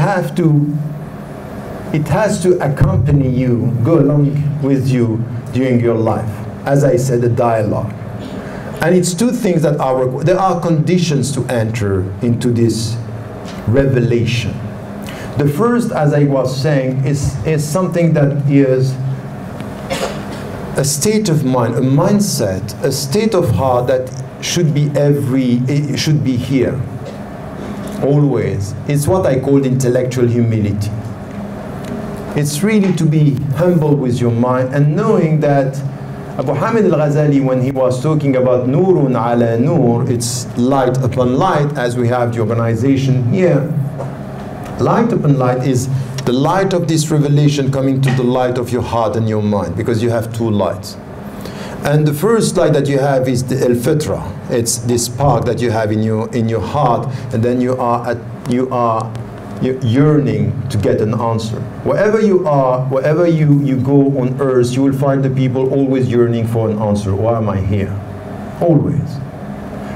has to accompany you, go along with you during your life. As I said, a dialogue. And it's two things that there are conditions to enter into this revelation. The first, as I was saying, is something that is a state of mind, a mindset, a state of heart that should be here, always. It's what I call intellectual humility. It's really to be humble with your mind and knowing that Abu Hamid al-Ghazali, when he was talking about Nurun ala Nur, it's light upon light, as we have the organization here. Light upon light is the light of this revelation coming to the light of your heart and your mind, because you have two lights. And the first light that you have is the al-fitra. It's this spark that you have in your heart, and then you are yearning to get an answer. Wherever you are, wherever you go on earth, you will find the people always yearning for an answer. Why am I here? Always.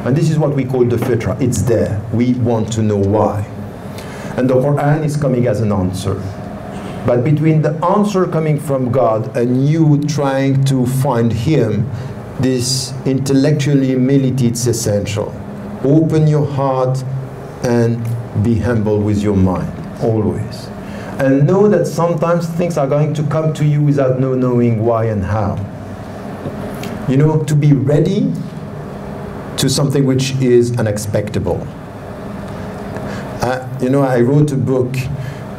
And this is what we call the fitra. It's there. We want to know why. And the Quran is coming as an answer. But between the answer coming from God and you trying to find Him, this intellectual humility, it's essential. Open your heart and be humble with your mind, always. And know that sometimes things are going to come to you without knowing why and how. You know, to be ready to something which is unexpectable. You know, I wrote a book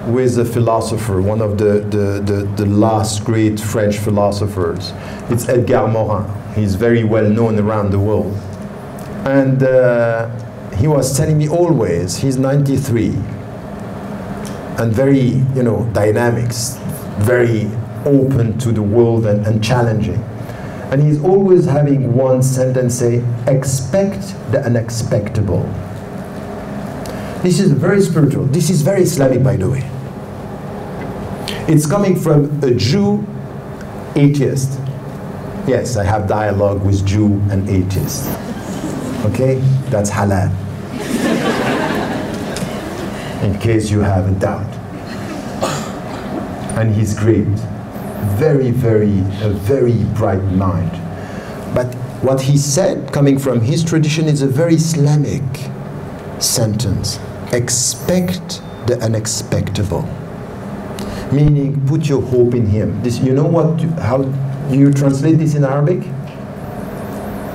with a philosopher, one of the last great French philosophers. It's Edgar Morin. He's very well known around the world. And he was telling me always, he's 93, and very, you know, dynamics, very open to the world and challenging. And he's always having one sentence say, expect the unexpectable. This is very spiritual. This is very Islamic, by the way. It's coming from a Jew atheist. Yes, I have dialogue with Jew and atheist. Okay, that's halal. In case you have a doubt. And he's great. A very bright mind. But what he said, coming from his tradition, is a very Islamic sentence. Expect the unexpectable. Meaning, put your hope in Him. This, you know what? How do you translate this in Arabic?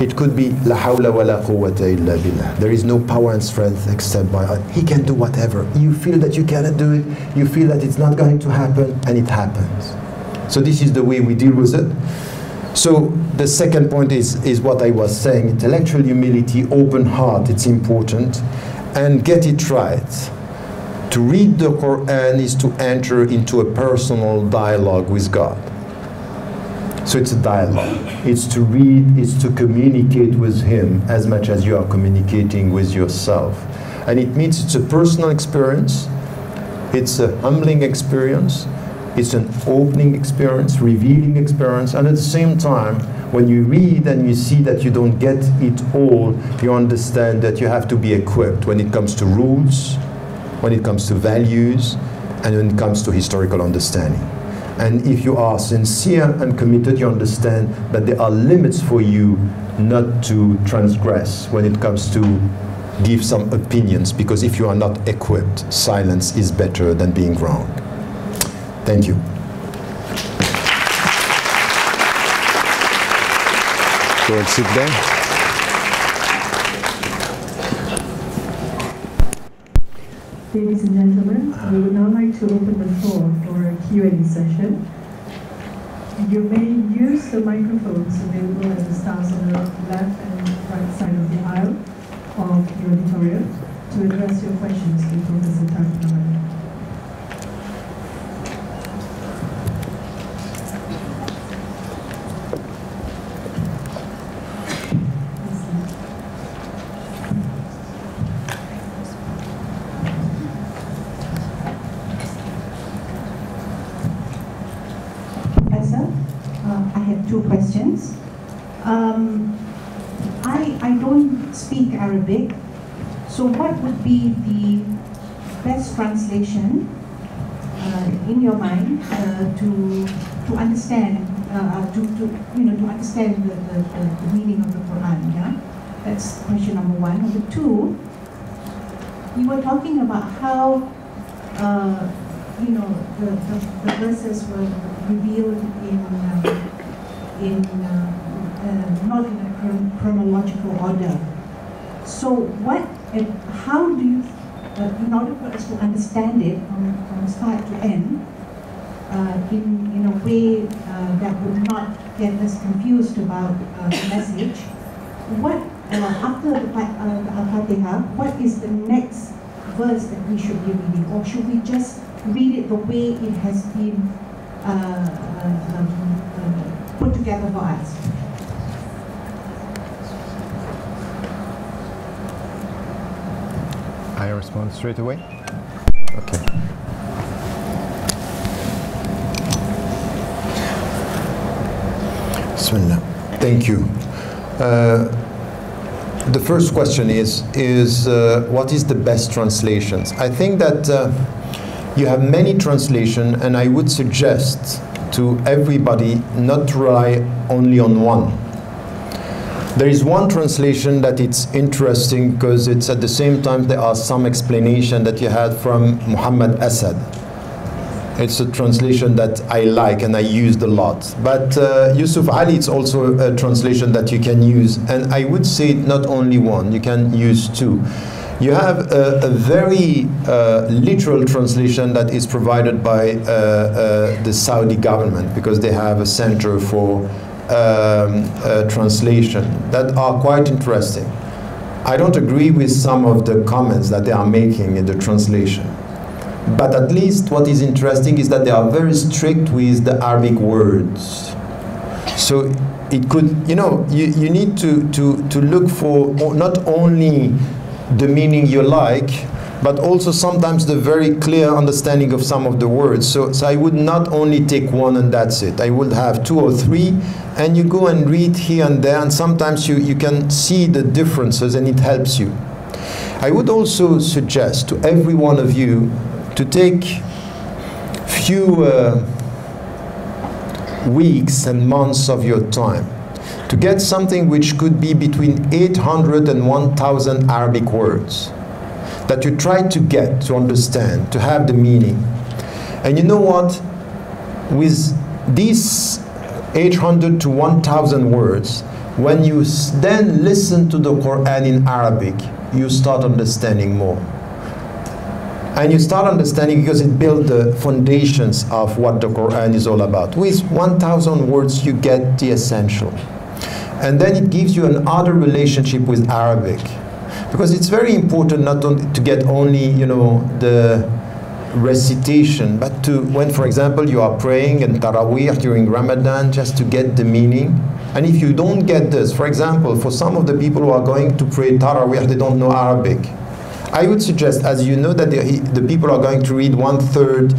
It could be La hawla wa la quwwata illa billah. There is no power and strength except by Allah. He can do whatever. You feel that you cannot do it. You feel that it's not going to happen, and it happens. So this is the way we deal with it. So the second point is what I was saying. Intellectual humility, open heart. It's important, and get it right. To read the Quran is to enter into a personal dialogue with God. So it's a dialogue. It's to read, it's to communicate with Him as much as you are communicating with yourself. And it means it's a personal experience, it's a humbling experience, it's an opening experience, revealing experience, and at the same time, when you read and you see that you don't get it all, you understand that you have to be equipped when it comes to rules, when it comes to values, and when it comes to historical understanding. And if you are sincere and committed, you understand that there are limits for you not to transgress when it comes to give some opinions, because if you are not equipped, silence is better than being wrong. Thank you. will sit there. Ladies and gentlemen, we would now like to open the floor for a Q&A session. You may use the microphones available at the stars on the left and right side of the aisle of the auditorium to address your questions to Professor Tariq Ramadan. I have two questions. I don't speak Arabic, so what would be the best translation in your mind to understand to understand the meaning of the Quran? Yeah, that's question number one. Number two, you were talking about how the verses were revealed not in a chronological order. So how do you, in order for us to understand it from start to end, in a way that would not get us confused about the message, after the Al-Fatiha, what is the next verse that we should be reading, or should we just read it the way it has been put together for us? I respond straight away. Okay. Bismillah. Thank you. The first question is what is the best translations? I think that you have many translations, and I would suggest to everybody not to rely only on one. There is one translation that it's interesting because it's at the same time there are some explanation that you had from Muhammad Asad. It's a translation that I like and I used a lot. But Yusuf Ali, it's also a translation that you can use. And I would say not only one, you can use two. You have a very literal translation that is provided by the Saudi government, because they have a center for translation that are quite interesting. I don't agree with some of the comments that they are making in the translation. But at least what is interesting is that they are very strict with the Arabic words. So it could, you need to look for not only the meaning you like, but also sometimes the very clear understanding of some of the words. So I would not only take one and that's it. I would have two or three, and you go and read here and there, and sometimes you can see the differences and it helps you. I would also suggest to every one of you to take few weeks and months of your time to get something which could be between 800 and 1,000 Arabic words that you try to get to understand, to have the meaning. And you know what? With these 800 to 1,000 words, when you then listen to the Quran in Arabic, you start understanding more. And you start understanding because it builds the foundations of what the Quran is all about. With 1,000 words, you get the essential. And then it gives you another relationship with Arabic. Because it's very important not to get only, the recitation, but to, when, for example, you are praying in Taraweeh during Ramadan, just to get the meaning. And if you don't get this, for example, for some of the people who are going to pray Taraweeh, they don't know Arabic. I would suggest, as you know, that the people are going to read one third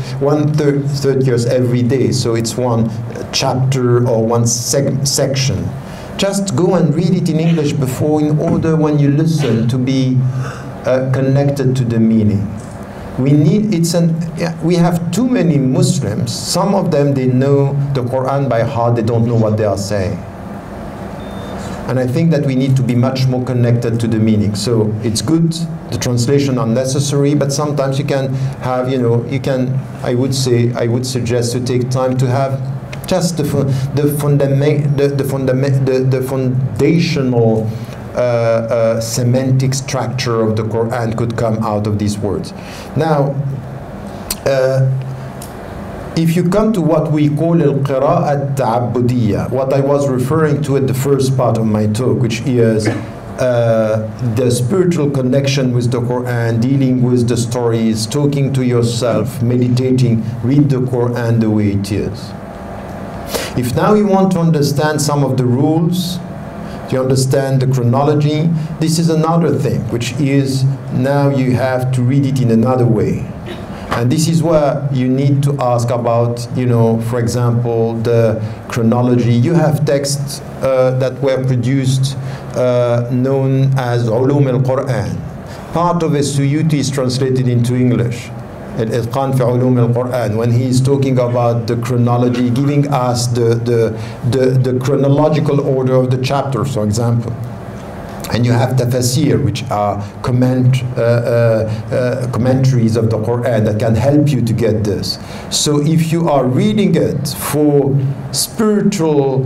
years every day, so it's one chapter or one section. Just go and read it in English before, in order when you listen to be connected to the meaning. We have too many Muslims. Some of them, they know the Quran by heart, they don't know what they are saying. And I think that we need to be much more connected to the meaning. So it's good, the translation are necessary, but sometimes you can have, I would suggest to take time to have Just the foundational semantic structure of the Quran could come out of these words. Now, if you come to what we call al-qira'at ta'abbudiyya, what I was referring to at the first part of my talk, which is the spiritual connection with the Quran, dealing with the stories, talking to yourself, meditating, read the Quran the way it is. If now you want to understand some of the rules, to understand the chronology, this is another thing, which is now you have to read it in another way. And this is where you need to ask about, you know, for example, the chronology. You have texts that were produced known as Ulum al-Quran. Part of it Suyuti is translated into English. Al-Itqan fi Ulum al-Quran, when he is talking about the chronology, giving us the chronological order of the chapters, for example. And you have tafasir, which are commentaries of the Quran that can help you to get this. So if you are reading it for spiritual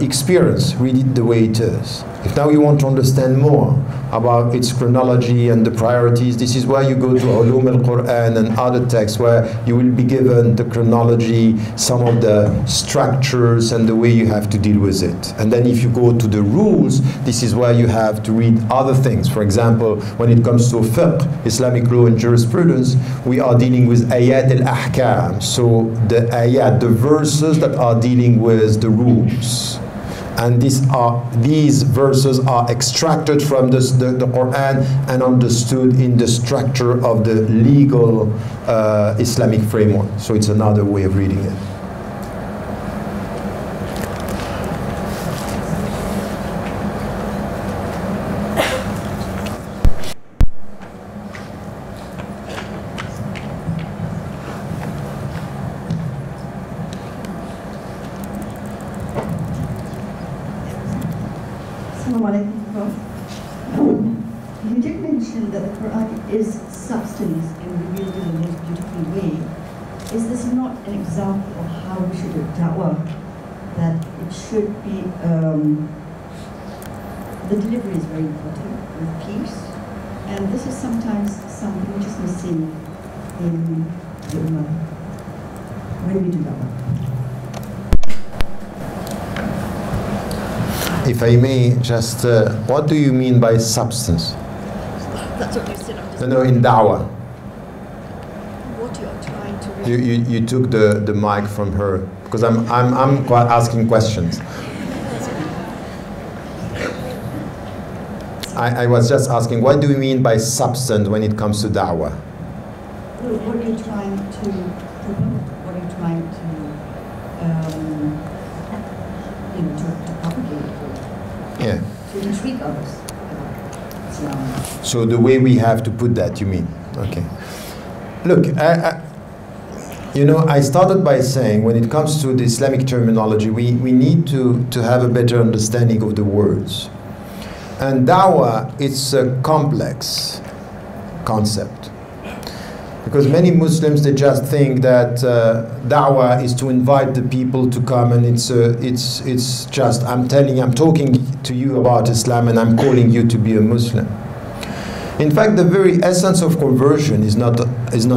experience, read it the way it is. If now you want to understand more about its chronology and the priorities, this is why you go to Ulum al-Quran and other texts where you will be given the chronology, some of the structures and the way you have to deal with it. And then if you go to the rules, this is where you have to read other things. For example, when it comes to fiqh, Islamic law and jurisprudence, we are dealing with ayat al-ahkam. So the ayat, the verses that are dealing with the rules. And these verses are extracted from the Quran and understood in the structure of the legal Islamic framework. So it's another way of reading it. You did mention that the Quran is substance and revealed in the most beautiful way. Is this not an example of how we should do da'wah? That it should be, the delivery is very important with peace, and this is sometimes something which is missing in the Ummah when we do da'wah. If I may, just what do you mean by substance? That's what you said. No, in da'wah. What you're trying to You took the mic from her because I'm quite asking questions. I was just asking, what do you mean by substance when it comes to da'wah? What are you trying to promote? What are you trying to propagate? Yeah. To intrigue others. So the way we have to put that, you mean? Okay. Look, you know, I started by saying when it comes to the Islamic terminology, we need to have a better understanding of the words. And da'wah, it's a complex concept. Because many Muslims, they just think that da'wah is to invite the people to come, and it's just, I'm talking to you about Islam and I'm calling you to be a Muslim. In fact, the very essence of conversion is none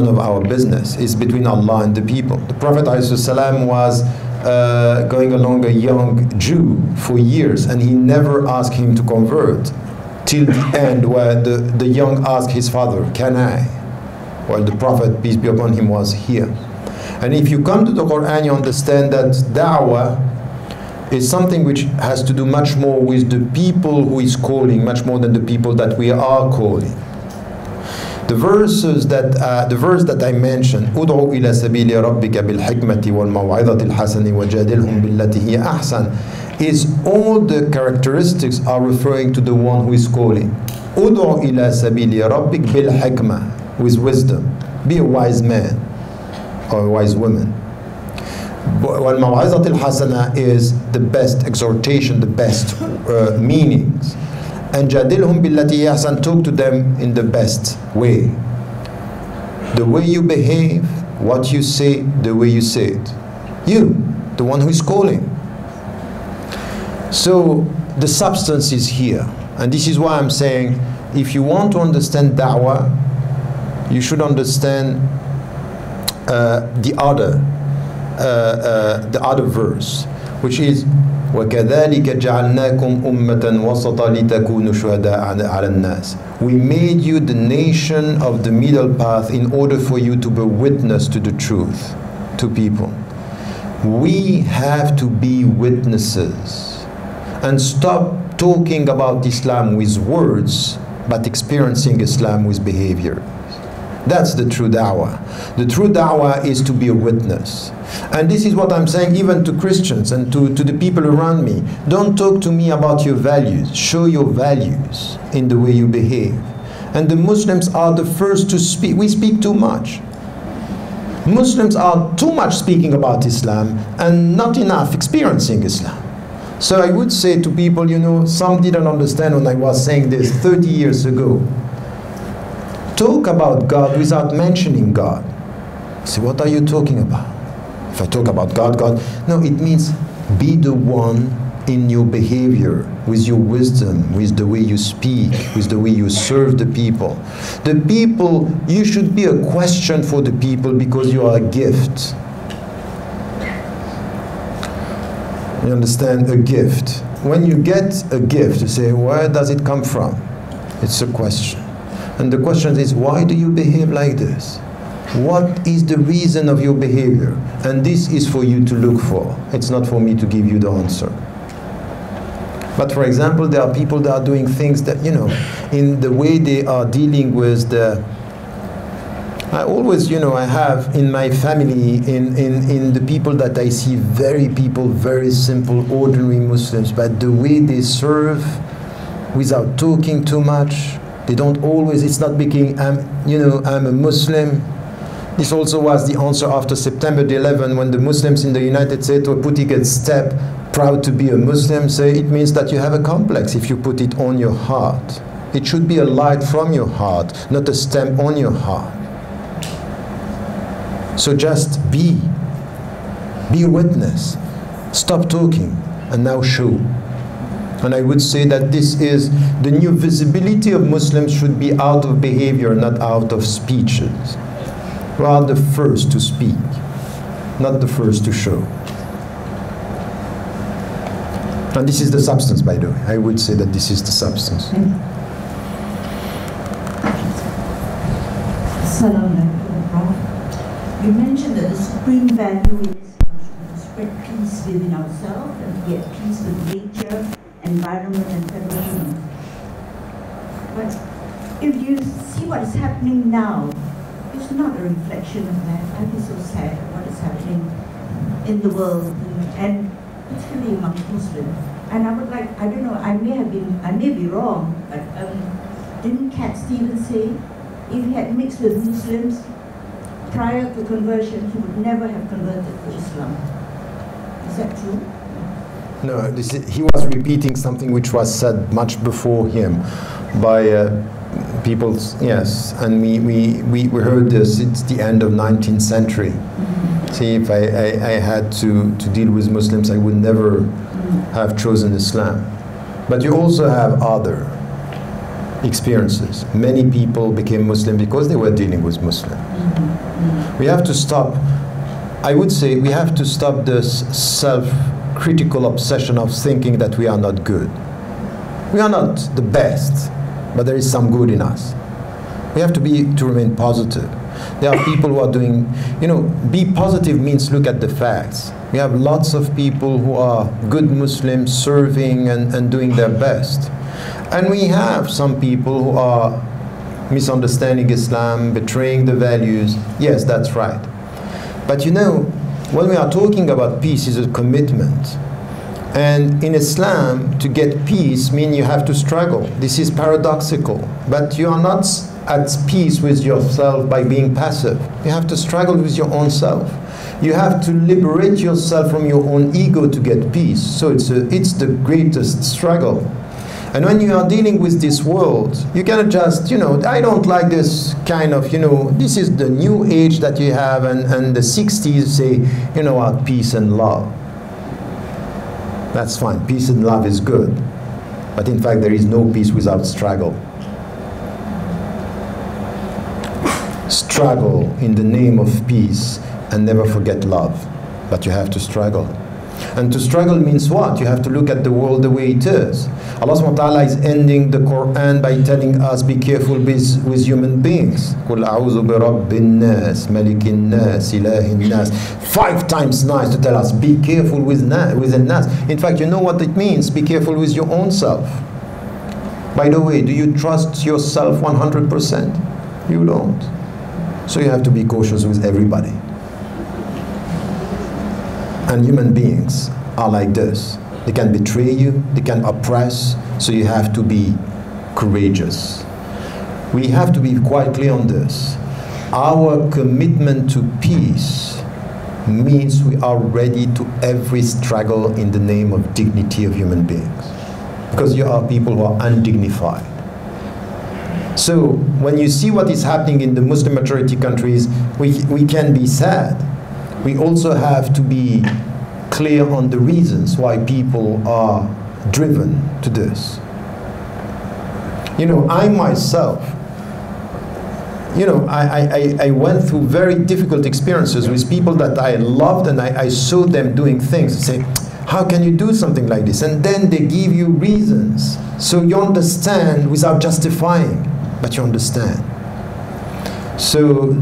of our business. It's between Allah and the people. The Prophet ﷺ was going along a young Jew for years, and he never asked him to convert till the end, where the young asked his father, "Can I?" While the Prophet, peace be upon him, was here. And if you come to the Quran, you understand that da'wah is something which has to do much more with the people who is calling, much more than the people that we are calling. The verse that I mentioned, "Ud'u ila sabili rabbika bil hikmati wal maw'izati al hasani wajadilhum billati hiya ahsan," is all the characteristics are referring to the one who is calling. "Ud'u ila sabili rabbik bil hikmah," with wisdom. Be a wise man or a wise woman. Wal maw'izati al hasana is the best exhortation, the best meanings. And jadilhum billati ahsan, talk to them in the best way. The way you behave, what you say, the way you say it. You, the one who is calling. So the substance is here. And this is why I'm saying, if you want to understand da'wah, you should understand the other verse, which is وَكَذَلِكَ جَعَلْنَاكُمْ أُمَّةً وَسَطًا لِتَكُونُوا شُهَدَاءَ عَلَى النَّاسِ. We made you the nation of the middle path in order for you to be witness to the truth to people. We have to be witnesses and stop talking about Islam with words, but experiencing Islam with behavior. That's the true da'wah. The true da'wah is to be a witness. And this is what I'm saying even to Christians and to the people around me. Don't talk to me about your values. Show your values in the way you behave. And the Muslims are the first to speak. We speak too much. Muslims are too much speaking about Islam and not enough experiencing Islam. So I would say to people, you know, some didn't understand when I was saying this 30 years ago. Talk about God without mentioning God. Say, what are you talking about? If I talk about God, no, it means be the one in your behavior, with your wisdom, with the way you speak, with the way you serve the people. The people, you should be a question for the people because you are a gift. You understand? A gift. When you get a gift, you say, where does it come from? It's a question. And the question is, why do you behave like this? What is the reason of your behavior? And this is for you to look for. It's not for me to give you the answer. But for example, there are people that are doing things that, you know, in the way they are dealing with the... I always, you know, I have in my family, in the people that I see, very simple, ordinary Muslims, but the way they serve without talking too much, they don't always, it's not making, I'm a Muslim. This also was the answer after September the 11th when the Muslims in the United States were putting a step, proud to be a Muslim, say it means that you have a complex if you put it on your heart. It should be a light from your heart, not a stamp on your heart. So just be a witness. Stop talking and now show. And I would say that this is the new visibility of Muslims should be out of behavior, not out of speeches. We are the first to speak, not the first to show. And this is the substance, by the way. I would say that this is the substance. Assalamu alaikum. You mentioned that the supreme value is to spread peace within ourselves and to get peace with nature, environment and federalism. But if you see what is happening now, it's not a reflection of that. I feel so sad what is happening in the world and particularly among Muslims. And I would like, I don't know, I may be wrong, but didn't Cat Stevens say if he had mixed with Muslims prior to conversion, he would never have converted to Islam? Is that true? No, he was repeating something which was said much before him by people, yes, and we heard this, it's the end of 19th century. See, if I had to deal with Muslims, I would never have chosen Islam. But you also have other experiences. Many people became Muslim because they were dealing with Muslims. We have to stop, I would say, we have to stop this self-critical obsession of thinking that we are not good. We are not the best, but there is some good in us. We have to remain positive. There are people who are doing, be positive means look at the facts. We have lots of people who are good Muslims serving and doing their best. And we have some people who are misunderstanding Islam, betraying the values. Yes, that's right. But when we are talking about peace, is a commitment. And in Islam, to get peace means you have to struggle. This is paradoxical. But you are not at peace with yourself by being passive. You have to struggle with your own self. You have to liberate yourself from your own ego to get peace. So it's the greatest struggle. And when you are dealing with this world, you cannot just, I don't like this kind of, this is the new age that you have, and the 60s say, peace and love. That's fine. Peace and love is good. But in fact, there is no peace without struggle. Struggle in the name of peace, and never forget love. But you have to struggle. And to struggle means what? You have to look at the world the way it is. Allah subhanahu wa ta'ala is ending the Quran by telling us, be careful with human beings. قُلْ أَعُوذُ بِرَبِّ النَّاسِ مَلِكِ النَّاسِ إِلَهِ النَّاسِ. 5 times nice to tell us, be careful with the nas. In fact, you know what it means? Be careful with your own self. By the way, do you trust yourself 100%? You don't. So you have to be cautious with everybody. And human beings are like this. They can betray you, they can oppress, so you have to be courageous. We have to be quite clear on this. Our commitment to peace means we are ready to every struggle in the name of dignity of human beings. Because you are people who are undignified. So when you see what is happening in the Muslim majority countries, we can be sad. We also have to be clear on the reasons why people are driven to this. I myself, I went through very difficult experiences with people that I loved, and I saw them doing things. I say, how can you do something like this? And then they give you reasons. So you understand without justifying, but you understand. So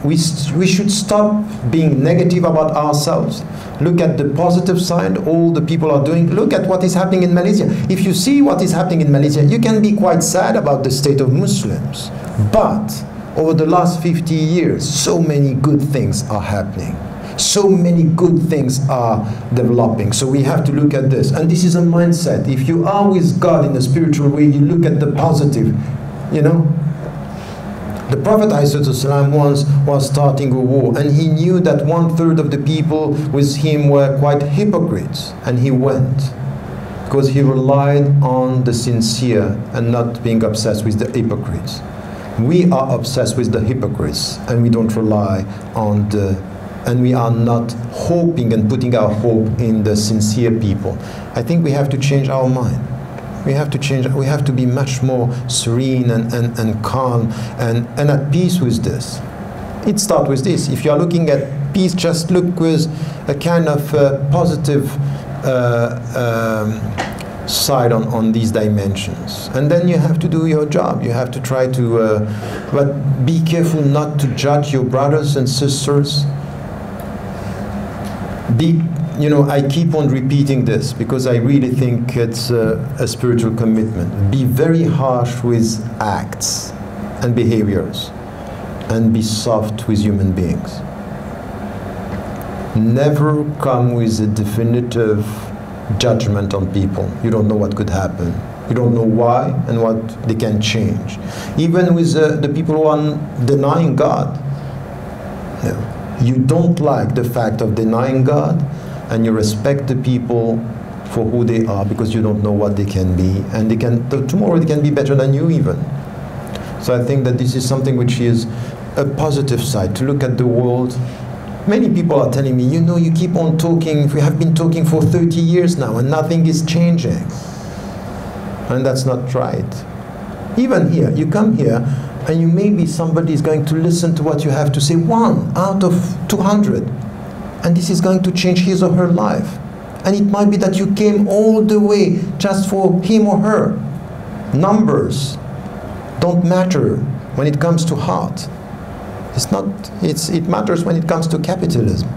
we should stop being negative about ourselves. Look at the positive side, all the people are doing. Look at what is happening in Malaysia. If you see what is happening in Malaysia, you can be quite sad about the state of Muslims. But over the last 50 years, so many good things are happening. So many good things are developing. So we have to look at this. And this is a mindset. If you are with God in a spiritual way, you look at the positive, The Prophet ﷺ once was starting a war, and he knew that 1/3 of the people with him were quite hypocrites, and he went because he relied on the sincere and not being obsessed with the hypocrites. We are obsessed with the hypocrites, and we don't rely on and we are not hoping and putting our hope in the sincere people. I think we have to change our mind. We have to change. We have to be much more serene and calm and at peace with this. It starts with this. If you are looking at peace, just look with a kind of positive side on these dimensions. And then you have to do your job. You have to try to, but be careful not to judge your brothers and sisters. I keep on repeating this because I really think it's a spiritual commitment. Be very harsh with acts and behaviors, and be soft with human beings. Never come with a definitive judgment on people. You don't know what could happen. You don't know why and what they can change. Even with the people who are denying God. You don't like the fact of denying God, and you respect the people for who they are because you don't know what they can be, and tomorrow they can be better than you even. So I think that this is something which is a positive side, to look at the world. Many people are telling me, you keep on talking, we have been talking for 30 years now and nothing is changing. And that's not right. Even here, you come here and maybe somebody is going to listen to what you have to say, 1 out of 200. And this is going to change his or her life. And it might be that you came all the way just for him or her. Numbers don't matter when it comes to heart. It matters when it comes to capitalism.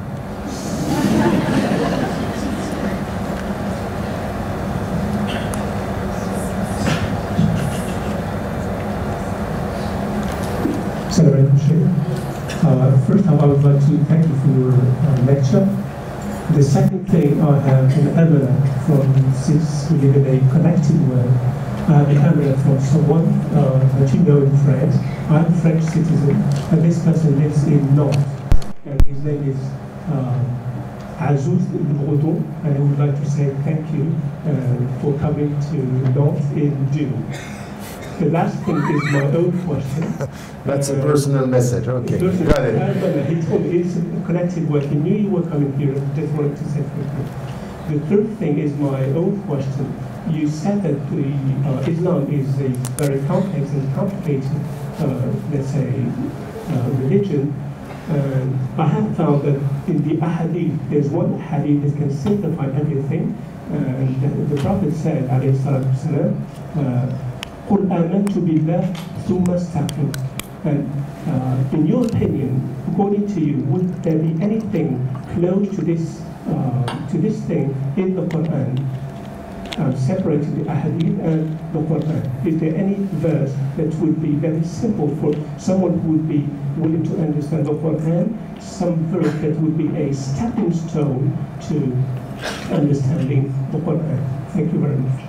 First of all, I would like to thank you for your lecture. The second thing, I have an amulet since we live in a connected world. I have an amulet from someone that you know in France. I'm a French citizen, and this person lives in North, and his name is Azouz the Breton, and I would like to say thank you for coming to Nantes in June. The last thing is my own question. That's a personal message. Okay, got it. It's a collective work. I knew you were coming here, and just wanted to say thank you. The third thing is my own question. You said that Islam is a very complex and complicated, let's say, religion. I have found that in the ahadith, there's one hadith that can simplify everything. And the Prophet said, alayhi salatu wasalam, قُلْ آمَنْتُ بِاللَّهِ ثُمَّ اسْتَقِمْ. And in your opinion, according to you, would there be anything close to this thing in the Quran, separating the ahadith and the Quran? Is there any verse that would be very simple for someone who would be willing to understand the Quran, some verse that would be a stepping stone to understanding the Quran? Thank you very much.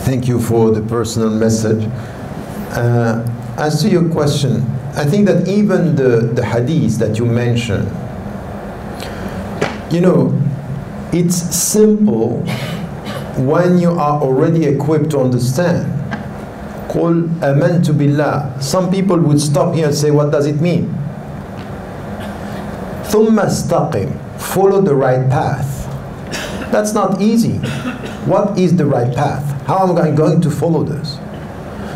Thank you for the personal message. As to your question, I think that even the hadith that you mentioned, you know, it's simple when you are already equipped to understand. Qul amantu billah. Some people would stop here and say, what does it mean? Thumma istaqim. Follow the right path. That's not easy. What is the right path? How am I going to follow this?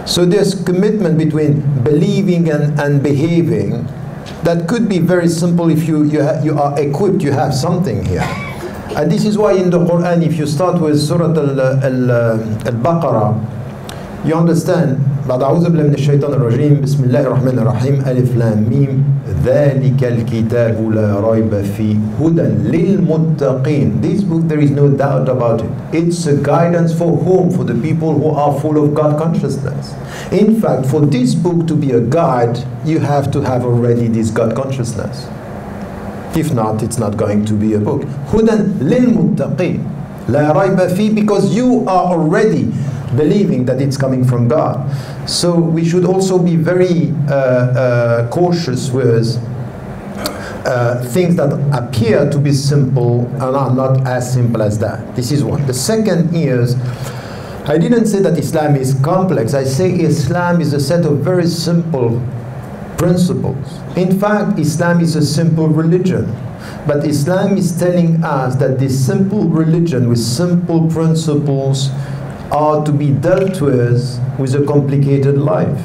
So there's commitment between believing and behaving that could be very simple if you are equipped, you have something here. And this is why in the Quran, if you start with Surah Al-Baqarah, you understand, بعد أعوذ بالله من الشيطان الرجيم بسم الله الرحمن الرحيم ألف لام ميم ذلك الكتاب لا ريب فيه هدى للمتقين. This book, there is no doubt about it. It's a guidance for whom? For the people who are full of God consciousness. In fact, for this book to be a guide, you have to have already this God consciousness. If not, it's not going to be a book. هدى للمتقين لا ريب فيه, because you are already believing that it's coming from God. So we should also be very cautious with things that appear to be simple and are not as simple as that. This is one. The second is, I didn't say that Islam is complex. I say Islam is a set of very simple principles. In fact, Islam is a simple religion. But Islam is telling us that this simple religion with simple principles are to be dealt with a complicated life.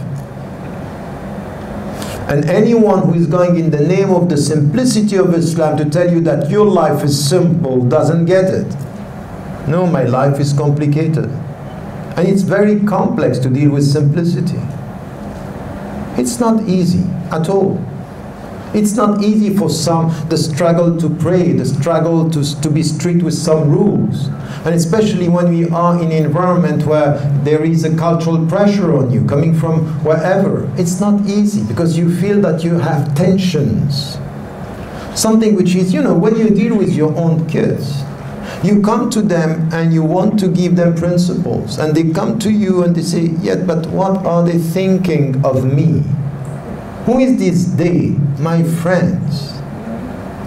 And anyone who is going in the name of the simplicity of Islam to tell you that your life is simple doesn't get it. No, my life is complicated. And it's very complex to deal with simplicity. It's not easy at all. It's not easy for some, the struggle to pray, the struggle to be strict with some rules. And especially when we are in an environment where there is a cultural pressure on you, coming from wherever. It's not easy, because you feel that you have tensions. Something which is, you know, when you deal with your own kids, you come to them and you want to give them principles. And they come to you and they say, yeah, but what are they thinking of me? Who is this they? My friends.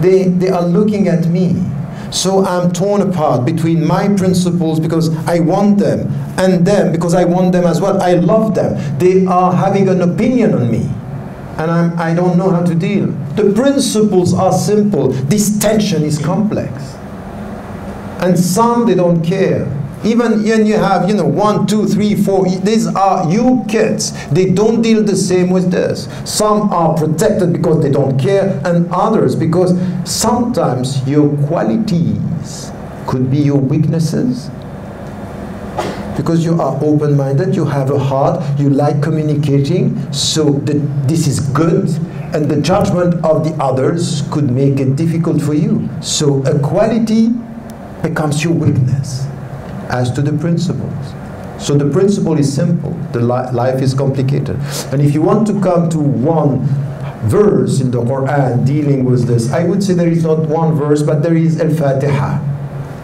They are looking at me. So I'm torn apart between my principles because I want them, and them because I want them as well. I love them. They are having an opinion on me, and I don't know how to deal. The principles are simple. This tension is complex. And some, they don't care. Even when you have, 1, 2, 3, 4, these are you kids. They don't deal the same with this. Some are protected because they don't care, and others because sometimes your qualities could be your weaknesses. Because you are open-minded, you have a heart, you like communicating, so this is good, and the judgment of the others could make it difficult for you. So a quality becomes your weakness. As to the principles. So the principle is simple, the life is complicated. And if you want to come to one verse in the Quran dealing with this, I would say there is not one verse, but there is Al-Fatiha.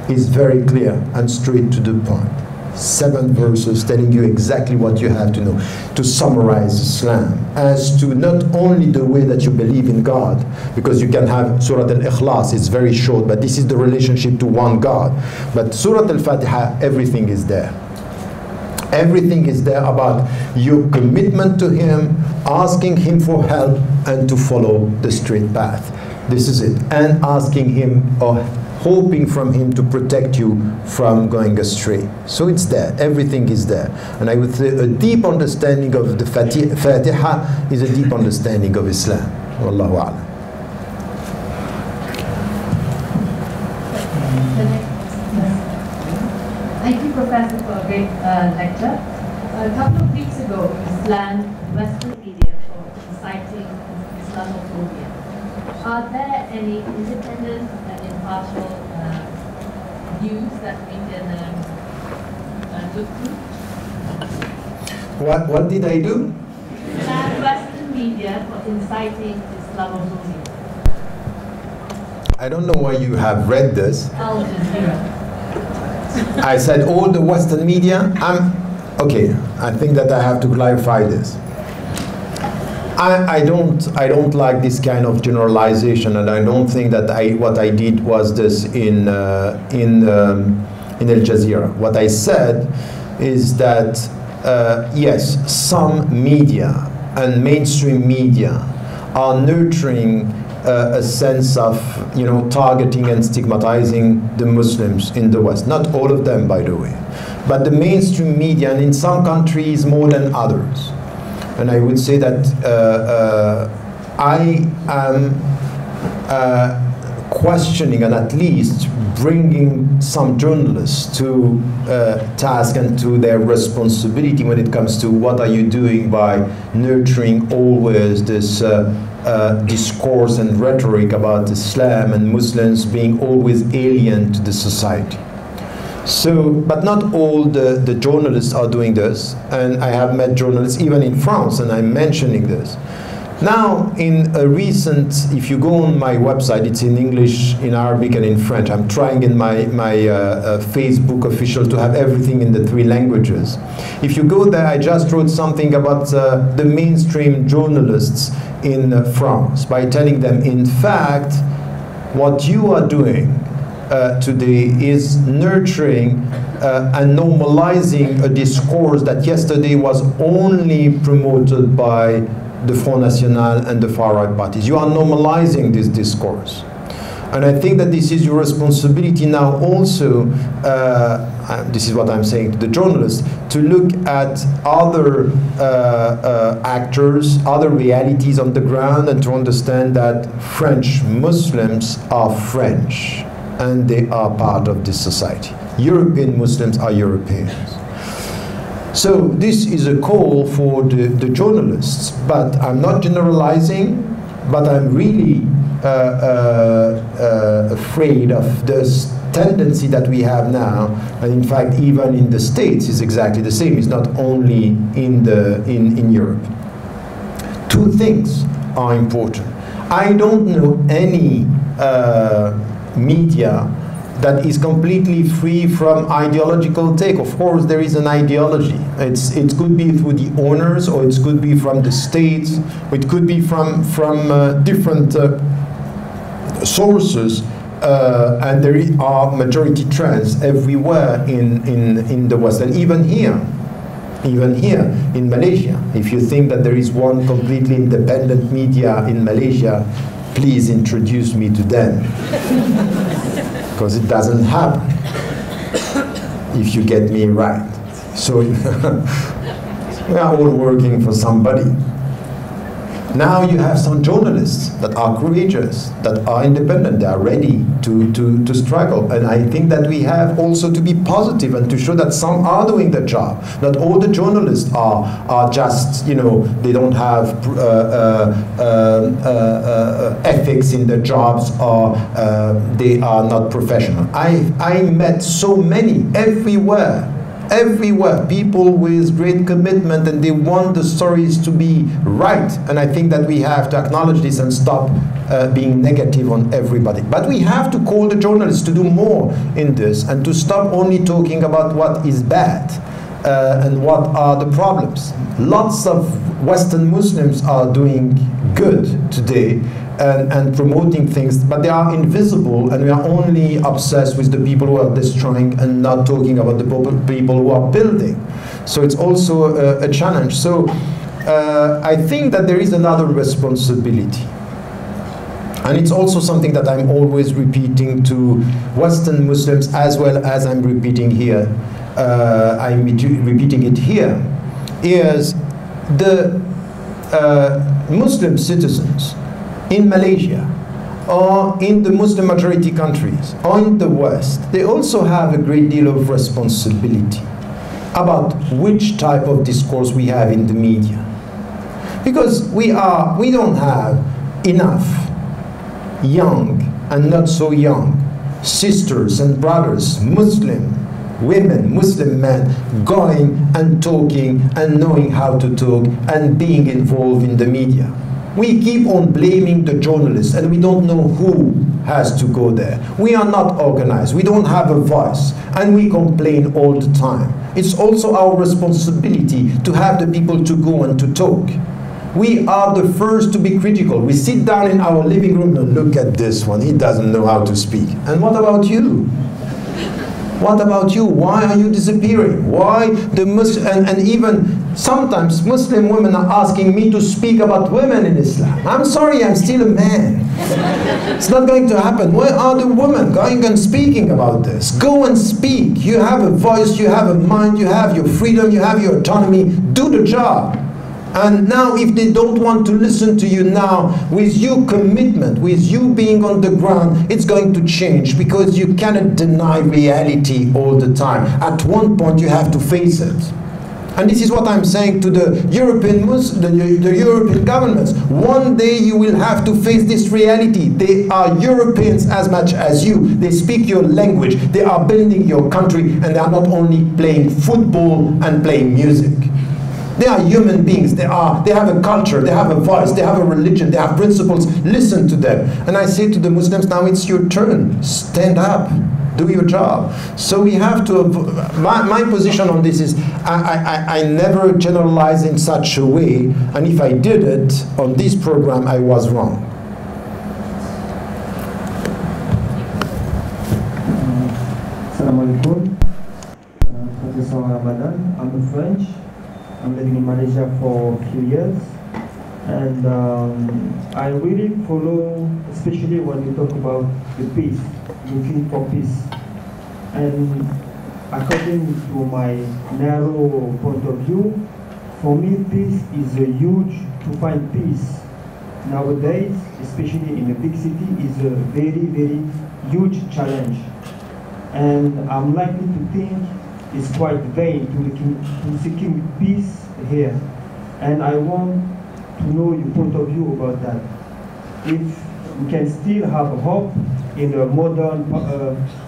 It's very clear and straight to the point. 7 verses telling you exactly what you have to know to summarize Islam as to not only the way that you believe in God, because you can have Surah Al-Ikhlas, it's very short, but this is the relationship to one God. But Surah Al-Fatiha, everything is there. Everything is there about your commitment to Him, asking Him for help, and to follow the straight path. This is it. And asking Him or hoping from Him to protect you from going astray. So it's there. Everything is there. And I would say a deep understanding of the Fatiha is a deep understanding of Islam. Wallahu a'lam. Thank you, Professor, for a great lecture. A couple of weeks ago, you slammed Western media for inciting Islamophobia. Are there any independent and impartial views that we can look through? What did I do? Slam Western media for inciting Islamophobia. I don't know why you have read this. Al Jazeera. I said all the Western media. Okay. I think that I have to clarify this. I don't like this kind of generalization, and I don't think that what I did was this in Al Jazeera. What I said is that yes, some media and mainstream media are nurturing a sense of, you know, targeting and stigmatizing the Muslims in the West. Not all of them, by the way, but the mainstream media, and in some countries more than others. And I would say that I am questioning and at least bringing some journalists to task and to their responsibility when it comes to what are you doing by nurturing always this discourse and rhetoric about Islam and Muslims being always alien to the society. So, but not all the journalists are doing this, and I have met journalists even in France, and I'm mentioning this. Now, in a recent, if you go on my website, it's in English, in Arabic, and in French. I'm trying in my Facebook official to have everything in the 3 languages. If you go there, I just wrote something about the mainstream journalists in France by telling them, in fact, what you are doing today is nurturing and normalizing a discourse that yesterday was only promoted by the Front National and the far-right parties. You are normalizing this discourse. And I think that this is your responsibility now also, this is what I'm saying to the journalists, to look at other actors, other realities on the ground, and to understand that French Muslims are French, and they are part of this society. European Muslims are Europeans. So this is a call for the journalists, but I'm not generalizing, but I'm really afraid of this tendency that we have now, and in fact even in the States is exactly the same. It's not only in Europe. 2 things are important. I don't know any media that is completely free from ideological take. Of course, there is an ideology. It could be through the owners, or it could be from the states, or it could be from different sources, and there are majority trends everywhere in the West, and even here in Malaysia. If you think that there is one completely independent media in Malaysia, please introduce me to them. Because it doesn't happen, if you get me right. So we are all working for somebody. Now you have some journalists that are courageous, that are independent, they are ready to struggle. And I think that we have also to be positive and to show that some are doing the job. Not all the journalists are just, you know, they don't have ethics in their jobs, or they are not professional. I met so many everywhere everywhere, people with great commitment, and they want the stories to be right. And I think that we have to acknowledge this and stop being negative on everybody. But we have to call the journalists to do more in this and to stop only talking about what is bad and what are the problems. Lots of Western Muslims are doing good today and promoting things, but they are invisible, and we are only obsessed with the people who are destroying and not talking about the people who are building. So it's also a challenge. So I think that there is another responsibility. And it's also something that I'm always repeating to Western Muslims, as well as I'm repeating here. I'm repeating it here. Is the Muslim citizens in Malaysia or in the Muslim majority countries or in the West, they also have a great deal of responsibility about which type of discourse we have in the media. Because we don't have enough young and not so young sisters and brothers, Muslim women, Muslim men, going and talking and knowing how to talk and being involved in the media. We keep on blaming the journalists, and we don't know who has to go there. We are not organized, we don't have a voice, and we complain all the time. It's also our responsibility to have the people to go and to talk. We are the first to be critical. We sit down in our living room and look at this one, he doesn't know how to speak. And what about you? What about you? Why are you disappearing? Why the Muslim, and even sometimes Muslim women are asking me to speak about women in Islam. I'm sorry, I'm still a man. It's not going to happen. Where are the women going and speaking about this? Go and speak. You have a voice, you have a mind, you have your freedom, you have your autonomy. Do the job. And now if they don't want to listen to you now, with your commitment, with you being on the ground, it's going to change, because you cannot deny reality all the time. At one point you have to face it. And this is what I'm saying to the European the European governments. One day you will have to face this reality. They are Europeans as much as you. They speak your language. They are building your country, and they are not only playing football and playing music. They are human beings. They have a culture, they have a voice, they have a religion, they have principles. Listen to them. And I say to the Muslims, now it's your turn. Stand up. Do your job. So we have to, my position on this is, I never generalize in such a way, and if I did it on this program, I was wrong. Assalamu alaikum. Professor Ramadan. I'm French. I'm living in Malaysia for a few years, and I really follow, especially when you talk about the peace, looking for peace. And according to my narrow point of view, for me peace is a huge, to find peace nowadays, especially in a big city, is a very, very huge challenge. And I'm likely to think it's quite vain to seeking peace here. And I want to know your point of view about that. If we can still have hope in a modern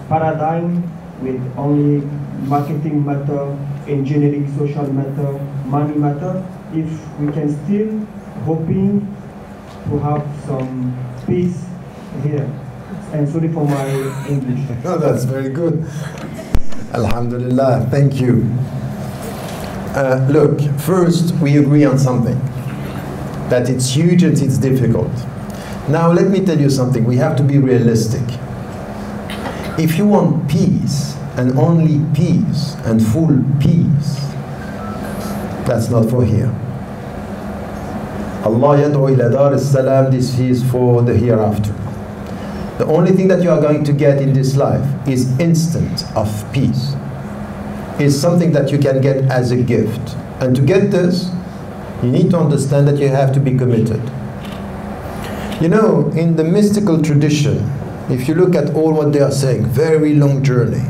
paradigm with only marketing matter, engineering, social matter, money matter, if we can still hoping to have some peace here. And sorry for my English. No, that's very good. Alhamdulillah, thank you. Look, first we agree on something, that it's huge and it's difficult. Now let me tell you something, we have to be realistic. If you want peace, and only peace, and full peace, that's not for here. Allah yad'u ila dar as-salam, this is for the hereafter. The only thing that you are going to get in this life is instant of peace. Is something that you can get as a gift. And to get this, you need to understand that you have to be committed. You know, in the mystical tradition, if you look at all what they are saying, very long journey,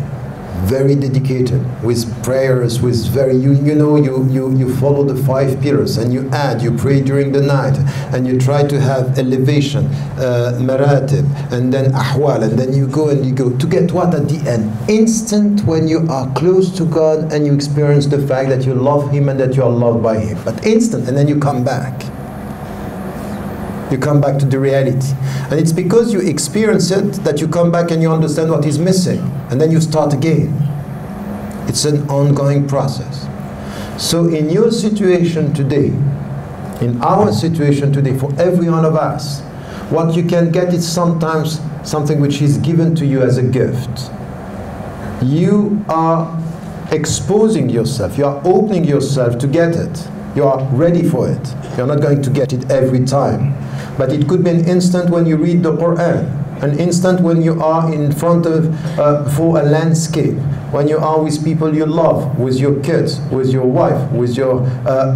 very dedicated, with prayers, with very, you follow the 5 pillars, and you add, you pray during the night, and you try to have elevation, maratib, and then ahwal, and then you go to get what at the end? Instant, when you are close to God and you experience the fact that you love Him and that you are loved by Him. But instant, and then you come back. You come back to the reality. And it's because you experience it that you come back and you understand what is missing. And then you start again. It's an ongoing process. So in your situation today, in our situation today, for every one of us, what you can get is sometimes something which is given to you as a gift. You are exposing yourself. You are opening yourself to get it. You are ready for it. You're not going to get it every time. But it could be an instant when you read the Quran, an instant when you are in front of, for a landscape, when you are with people you love, with your kids, with your wife, with your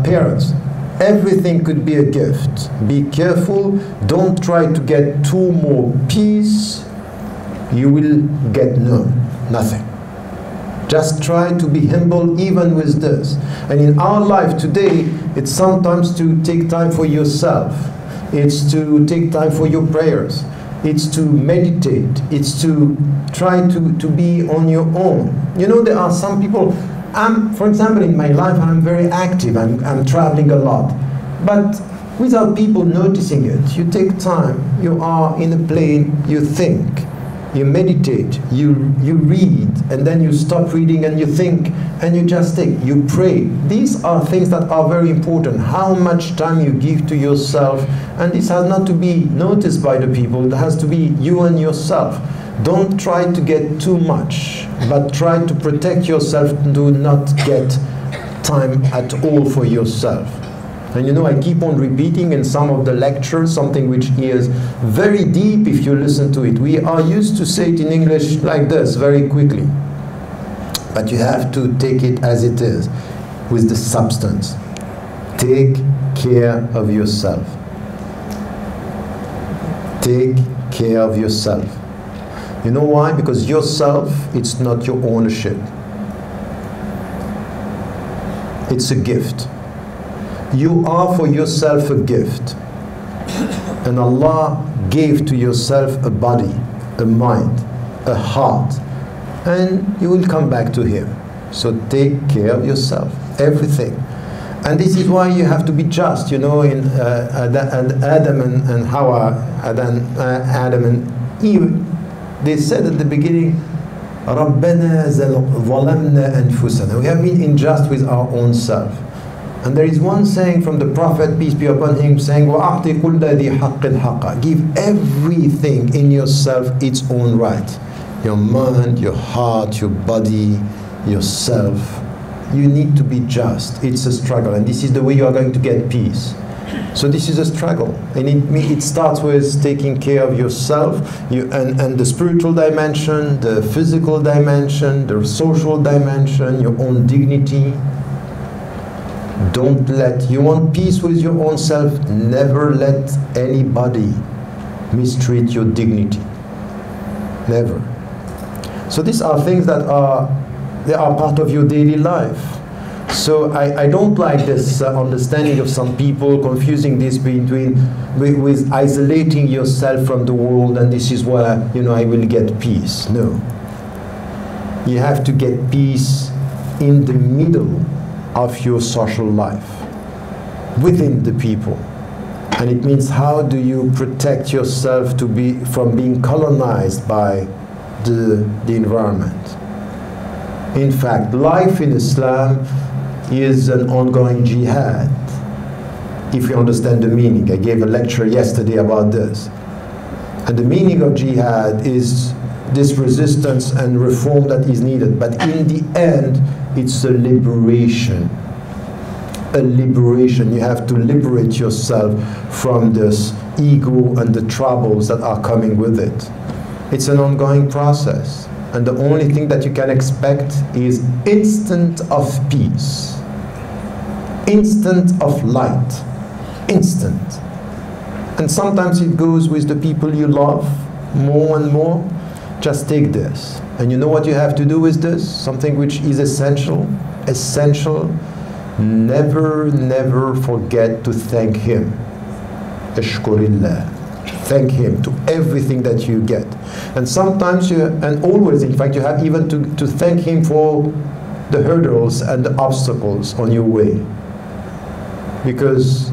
parents. Everything could be a gift. Be careful. Don't try to get too more peace. You will get nothing. Just try to be humble even with this. And in our life today, it's sometimes to take time for yourself. It's to take time for your prayers. It's to meditate. It's to try to be on your own. You know, there are some people, for example, in my life, I'm very active. I'm traveling a lot. But without people noticing it, you take time. You are in a plane, you think. You meditate, you read, and then you stop reading and you think, and you just think, you pray. These are things that are very important. How much time you give to yourself, and this has not to be noticed by the people, it has to be you and yourself. Don't try to get too much, but try to protect yourself. Do not get time at all for yourself. And you know, I keep on repeating in some of the lectures something which is very deep if you listen to it. We are used to say it in English like this, very quickly. But you have to take it as it is, with the substance. Take care of yourself. Take care of yourself. You know why? Because yourself, it's not your ownership. It's a gift. You are for yourself a gift. And Allah gave to yourself a body, a mind, a heart. And you will come back to Him. So take care of yourself, everything. And this is why you have to be just. You know, in Adam and Hawa, Adam and Eve, they said at the beginning, رَبَّنَا ظَلَمْنَا أَنفُسَنَا. We have been unjust with our own self. And there is one saying from the Prophet, peace be upon him, saying, وَأَعْطِ كُلَّ ذِي حَقٍّ حَقًّا. Give everything in yourself its own right. Your mind, your heart, your body, yourself. You need to be just. It's a struggle, and this is the way you are going to get peace. So this is a struggle, and it starts with taking care of yourself, and the spiritual dimension, the physical dimension, the social dimension, your own dignity. Don't let, you want peace with your own self, never let anybody mistreat your dignity. Never. So these are things that they are part of your daily life. So I don't like this understanding of some people confusing this with isolating yourself from the world, and this is where, you know, I will get peace. No. You have to get peace in the middle of your social life, within the people. And it means, how do you protect yourself from being colonized by the environment? In fact, life in Islam is an ongoing jihad, if you understand the meaning. I gave a lecture yesterday about this. And the meaning of jihad is this resistance and reform that is needed. But in the end, it's a liberation. A liberation. You have to liberate yourself from this ego and the troubles that are coming with it. It's an ongoing process. And the only thing that you can expect is instant of peace. Instant of light. Instant. And sometimes it goes with the people you love more and more. Just take this. And you know what you have to do with this? Something which is essential. Essential. Never forget to thank Him. Ashkurillah. Thank Him to everything that you get. And sometimes and always in fact, you have even to thank Him for the hurdles and the obstacles on your way. Because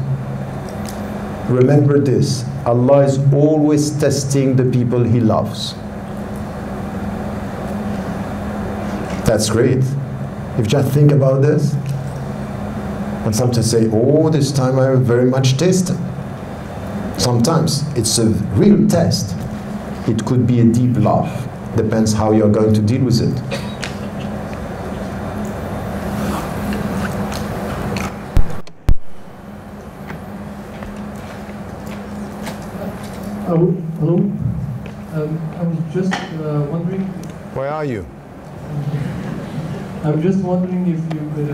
remember this, Allah is always testing the people He loves. That's great. If you just think about this, and sometimes say, oh, this time I am very much tested. Sometimes it's a real test. It could be a deep love. Depends how you're going to deal with it. Hello. I was just wondering. Where are you? I'm just wondering if you could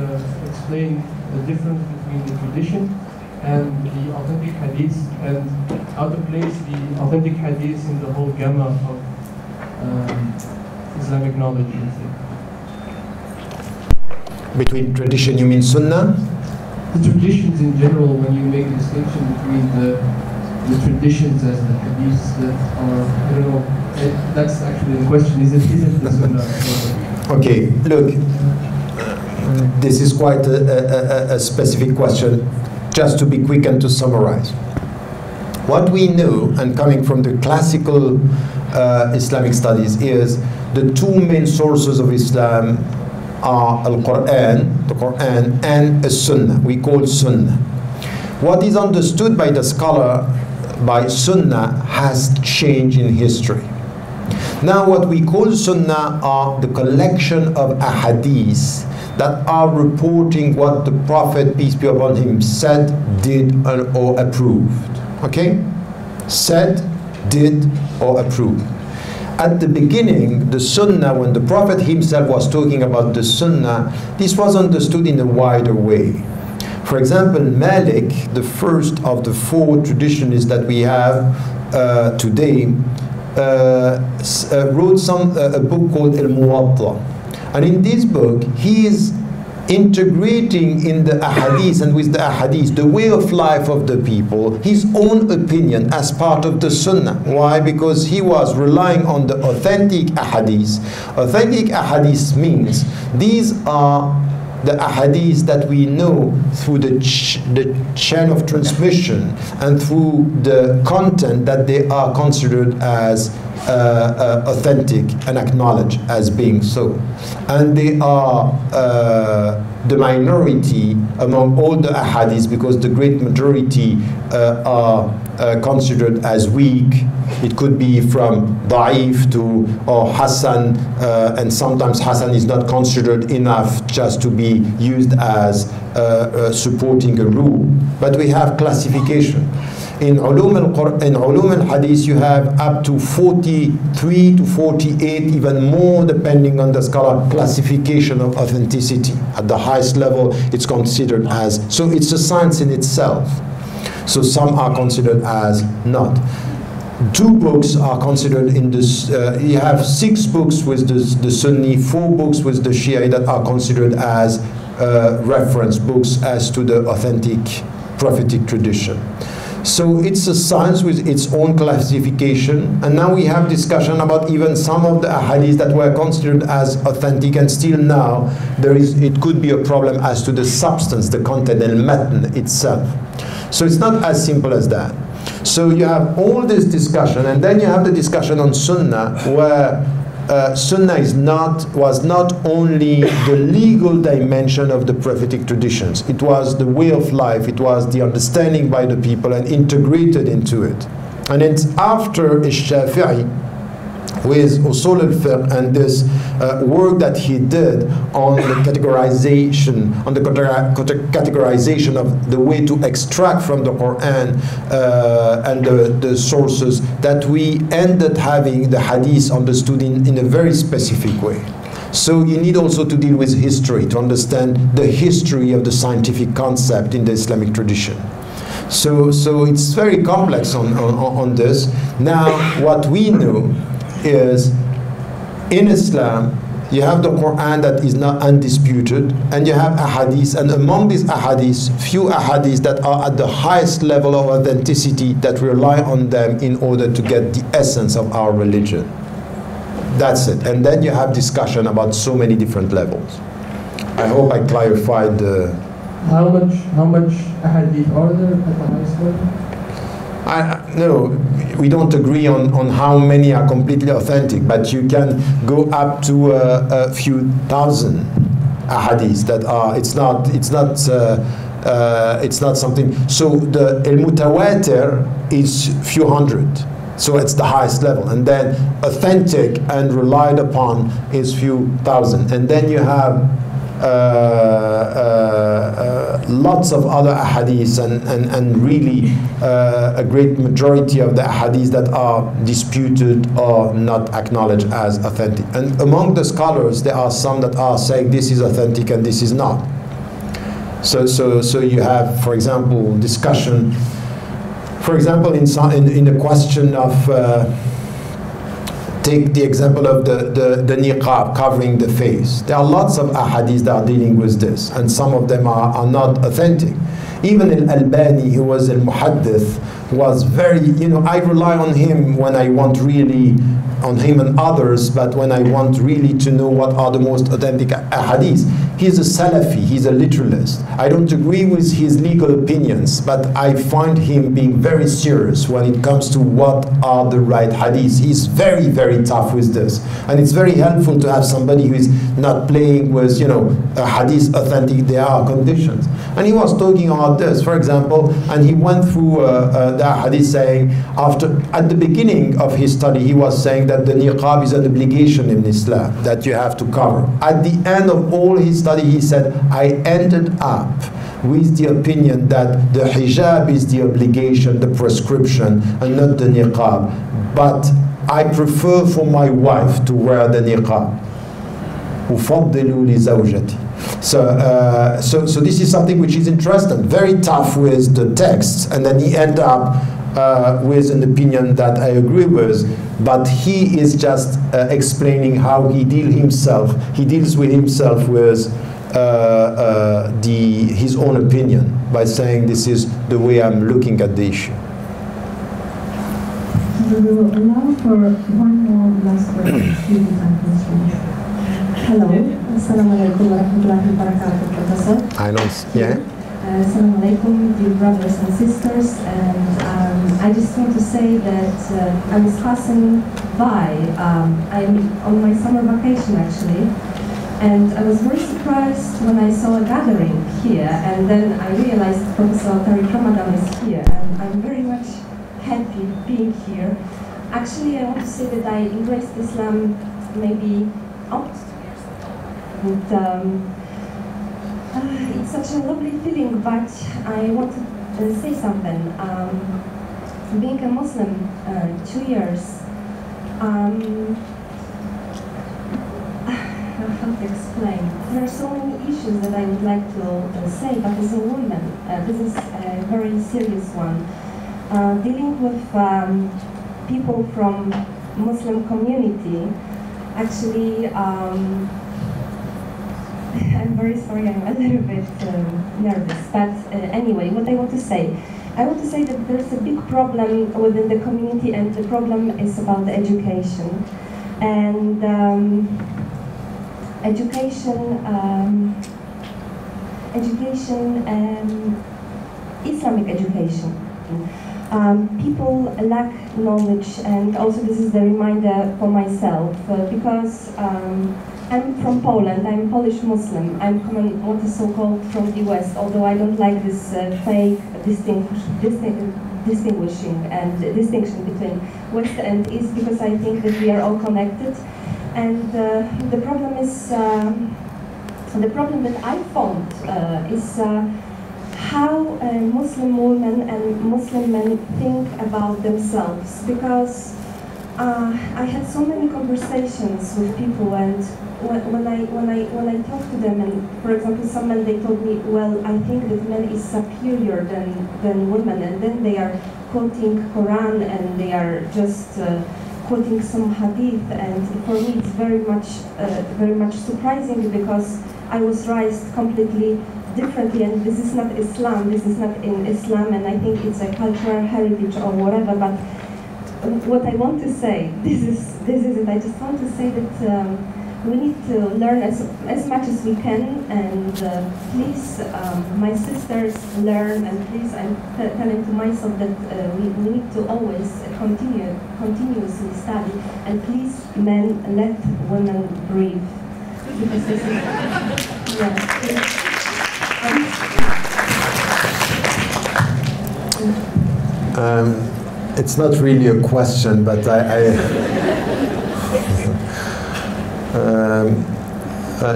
explain the difference between the tradition and the authentic hadith, and how to place the authentic hadith in the whole gamma of Islamic knowledge. Between tradition, you mean Sunnah? The traditions in general, when you make a distinction between the traditions as the hadiths that are, I don't know, that's actually the question, is it the Sunnah? Okay, look, this is quite a specific question. Just to be quick and to summarize. What we know, and coming from the classical Islamic studies, is the two main sources of Islam are Al-Quran, the Quran, and As-Sunnah. We call Sunnah. What is understood by the scholar by Sunnah has changed in history. Now what we call Sunnah are the collection of ahadith that are reporting what the Prophet, peace be upon him, said, did, or approved. Okay? Said, did, or approved. At the beginning, the Sunnah, when the Prophet himself was talking about the Sunnah, this was understood in a wider way. For example, Malik, the first of the four traditionalists that we have today, wrote a book called Al-Muwatta. And in this book, he is integrating in the ahadith and with the ahadith the way of life of the people, his own opinion as part of the Sunnah. Why? Because he was relying on the authentic ahadith. Authentic ahadith means these are the ahadith that we know through the chain of transmission and through the content that they are considered as authentic and acknowledged as being so. And they are the minority among all the ahadith, because the great majority are considered as weak. It could be from da'if to or Hassan, and sometimes Hassan is not considered enough just to be used as supporting a rule. But we have classification. In ulum al-hadith you have up to 43 to 48, even more depending on the scholar, classification of authenticity. At the highest level it's considered as, so it's a science in itself. So some are considered as not. Two books are considered in this, you have 6 books with the Sunni, 4 books with the Shia that are considered as reference books as to the authentic prophetic tradition. So it's a science with its own classification, and now we have discussion about even some of the ahadith that were considered as authentic, and still now it could be a problem as to the substance, the content, and matn itself. So it's not as simple as that. So you have all this discussion, and then you have the discussion on Sunnah, where Sunnah was not only the legal dimension of the prophetic traditions, it was the way of life, it was the understanding by the people and integrated into it. And it's after Shafi'i with Usul al-Fiqh and this work that he did on the categorization, of the way to extract from the Quran and the sources, that we ended having the hadith understood in a very specific way. So you need also to deal with history to understand the history of the scientific concept in the Islamic tradition. So it's very complex on this. Now, what we know is in Islam, you have the Quran that is not undisputed, and you have ahadith, and among these ahadith, few ahadith that are at the highest level of authenticity that rely on them in order to get the essence of our religion. That's it. And then you have discussion about so many different levels. I hope I clarified the... How much ahadith are there at the highest level? No, we don't agree on how many are completely authentic, but you can go up to a few thousand ahadith that are. It's not something. So the al-mutawatir is few hundred. So it's the highest level, and then authentic and relied upon is few thousand, and then you have lots of other ahadith and really a great majority of the ahadith that are disputed or not acknowledged as authentic. And among the scholars, there are some that are saying this is authentic and this is not. So you have, for example, discussion. For example, in the question of take the example of the niqab, covering the face. There are lots of ahadith that are dealing with this, and some of them are not authentic. Even Al-Albani, who was al-muhaddith, was very, I rely on him when I want really, on him and others, but when I want really to know what are the most authentic ahadith. He's a Salafi, he's a literalist. I don't agree with his legal opinions, but I find him being very serious when it comes to what are the right hadiths. He's very, very tough with this. And it's very helpful to have somebody who is not playing with, a hadith authentic, there are conditions. And he was talking about this, for example, and he went through the hadith saying, at the beginning of his study, he was saying that the niqab is an obligation in Islam, that you have to cover. At the end of all his study, he said, I ended up with the opinion that the hijab is the obligation, the prescription, and not the niqab. But I prefer for my wife to wear the niqab. أفضل لزوجتي. So this is something which is interesting, very tough with the texts, and then he ended up with an opinion that I agree with, but he is just explaining how he deals with himself with his own opinion by saying this is the way I'm looking at the issue. We will allow for one more last question. Hello, Assalamu alaikum wa rahmatullahi wa barakatuh, Professor. I know, yeah. Assalamu alaikum, dear brothers and sisters, and I just want to say that I was passing by, I'm on my summer vacation actually, and I was very surprised when I saw a gathering here, and then I realized Professor Tariq Ramadan is here, and I'm very much happy being here. Actually, I want to say that I embraced Islam maybe almost 2 years ago. And it's such a lovely feeling, but I want to say something. Being a Muslim 2 years, how to explain? There are so many issues that I would like to say, but as a woman, this is a very serious one. Dealing with people from Muslim community, actually, I'm very sorry, I'm a little bit nervous, but anyway, what I want to say that there's a big problem within the community, and the problem is about the education. And Islamic education. People lack knowledge, and also this is the reminder for myself, because I'm from Poland, I'm Polish Muslim, I'm coming, what is so-called from the West, although I don't like this fake distinguishing and distinction between West and East, because I think that we are all connected. And the problem is, the problem that I found is how Muslim women and Muslim men think about themselves, because I had so many conversations with people, and when I talk to them, and for example, some men, they told me, well, I think that men is superior than women, and then they are quoting Quran, and they are just quoting some hadith, and for me it's very much surprising, because I was raised completely differently, and this is not Islam, this is not in Islam, and I think it's a cultural heritage or whatever. But what I want to say, this is it. I just want to say that we need to learn as much as we can, and please, my sisters, learn, and please, I'm telling to myself that we need to always continuously study, and please, men, let women breathe, because this is, it's not really a question, but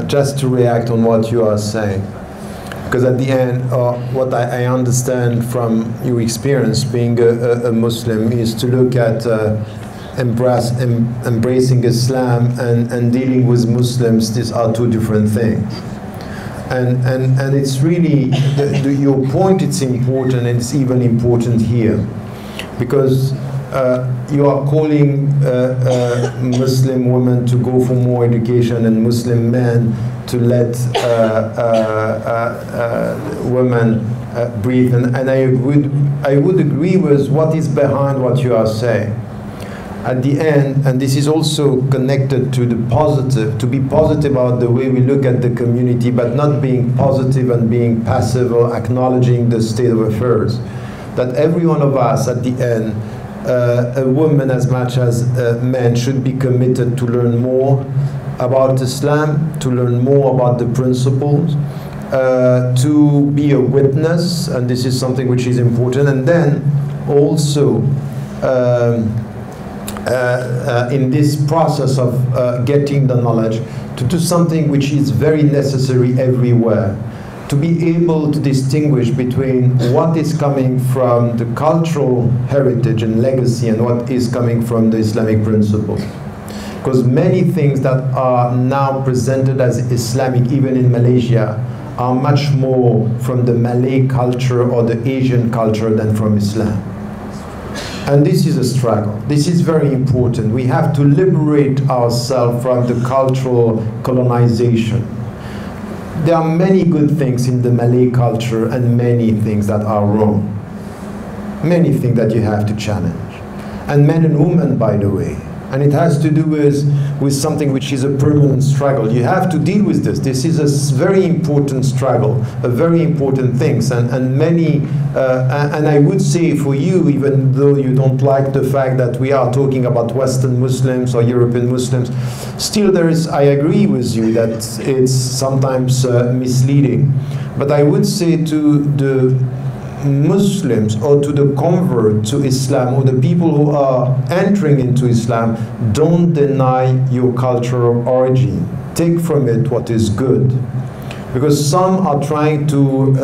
just to react on what you are saying, because at the end, what I understand from your experience being a Muslim is to look at embracing Islam and dealing with Muslims. These are two different things. And it's really, your point, it's important, and it's even important here, because you are calling Muslim women to go for more education and Muslim men to let women breathe. And I would agree with what is behind what you are saying. At the end, and this is also connected to the positive, to be positive about the way we look at the community, but not being positive and being passive or acknowledging the state of affairs. That every one of us, at the end, a woman as much as men, should be committed to learn more about Islam, to learn more about the principles, to be a witness, and this is something which is important, and then also in this process of getting the knowledge, to do something which is very necessary everywhere, to be able to distinguish between what is coming from the cultural heritage and legacy and what is coming from the Islamic principle. Because many things that are now presented as Islamic, even in Malaysia, are much more from the Malay culture or the Asian culture than from Islam. And this is a struggle. This is very important. We have to liberate ourselves from the cultural colonization. There are many good things in the Malay culture and many things that are wrong. Many things that you have to challenge. And men and women, by the way. And it has to do with something which is a permanent struggle. You have to deal with this. This is a very important struggle, a very important thing. And many, and I would say for you, even though you don't like the fact that we are talking about Western Muslims or European Muslims, still there is, I agree with you that it's sometimes misleading. But I would say to the Muslims or to the convert to Islam or the people who are entering into Islam, don't deny your cultural origin. Take from it what is good. Because some are trying to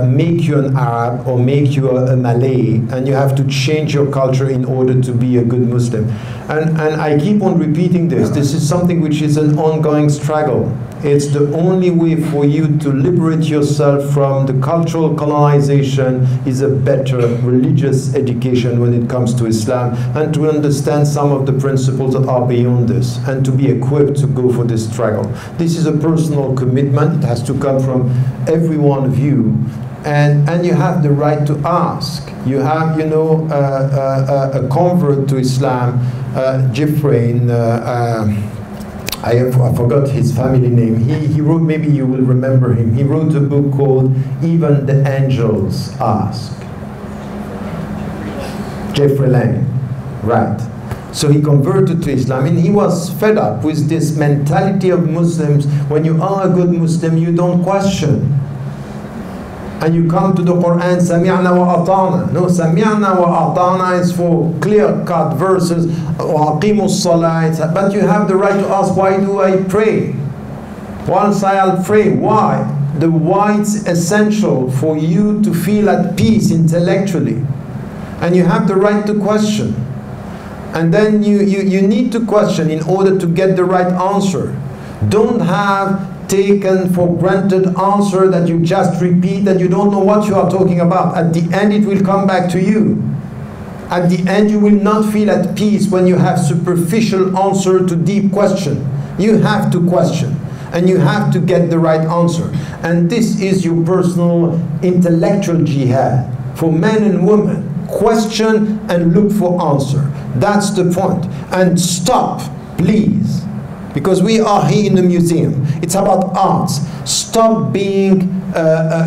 make you an Arab or make you a Malay, and you have to change your culture in order to be a good Muslim. And I keep on repeating this. This is something which is an ongoing struggle. It's the only way for you to liberate yourself from the cultural colonization is a better religious education when it comes to Islam, and to understand some of the principles that are beyond this, and to be equipped to go for this struggle. This is a personal commitment. It has to come from every one of you. And you have the right to ask. You have, you know, a convert to Islam, Jeffrey, I forgot his family name. He wrote, maybe you will remember him, he wrote a book called Even the Angels Ask. Jeffrey Lang, right. So he converted to Islam, and he was fed up with this mentality of Muslims. When you are a good Muslim, you don't question. And you come to the Quran, Sami'na wa ata'na. No, Sami'na wa ata'na is for clear-cut verses, wa aqimu salat. But you have the right to ask, why do I pray? Once I'll pray, why? The why is essential for you to feel at peace intellectually. And you have the right to question. And then you need to question in order to get the right answer. Don't have taken for granted answer that you just repeat and you don't know what you are talking about. At the end it will come back to you. At the end, you will not feel at peace when you have superficial answer to deep question. You have to question, and you have to get the right answer. And this is your personal intellectual jihad. For men and women, question and look for answer. That's the point. And stop, please, because we are here in the museum. It's about arts. Stop being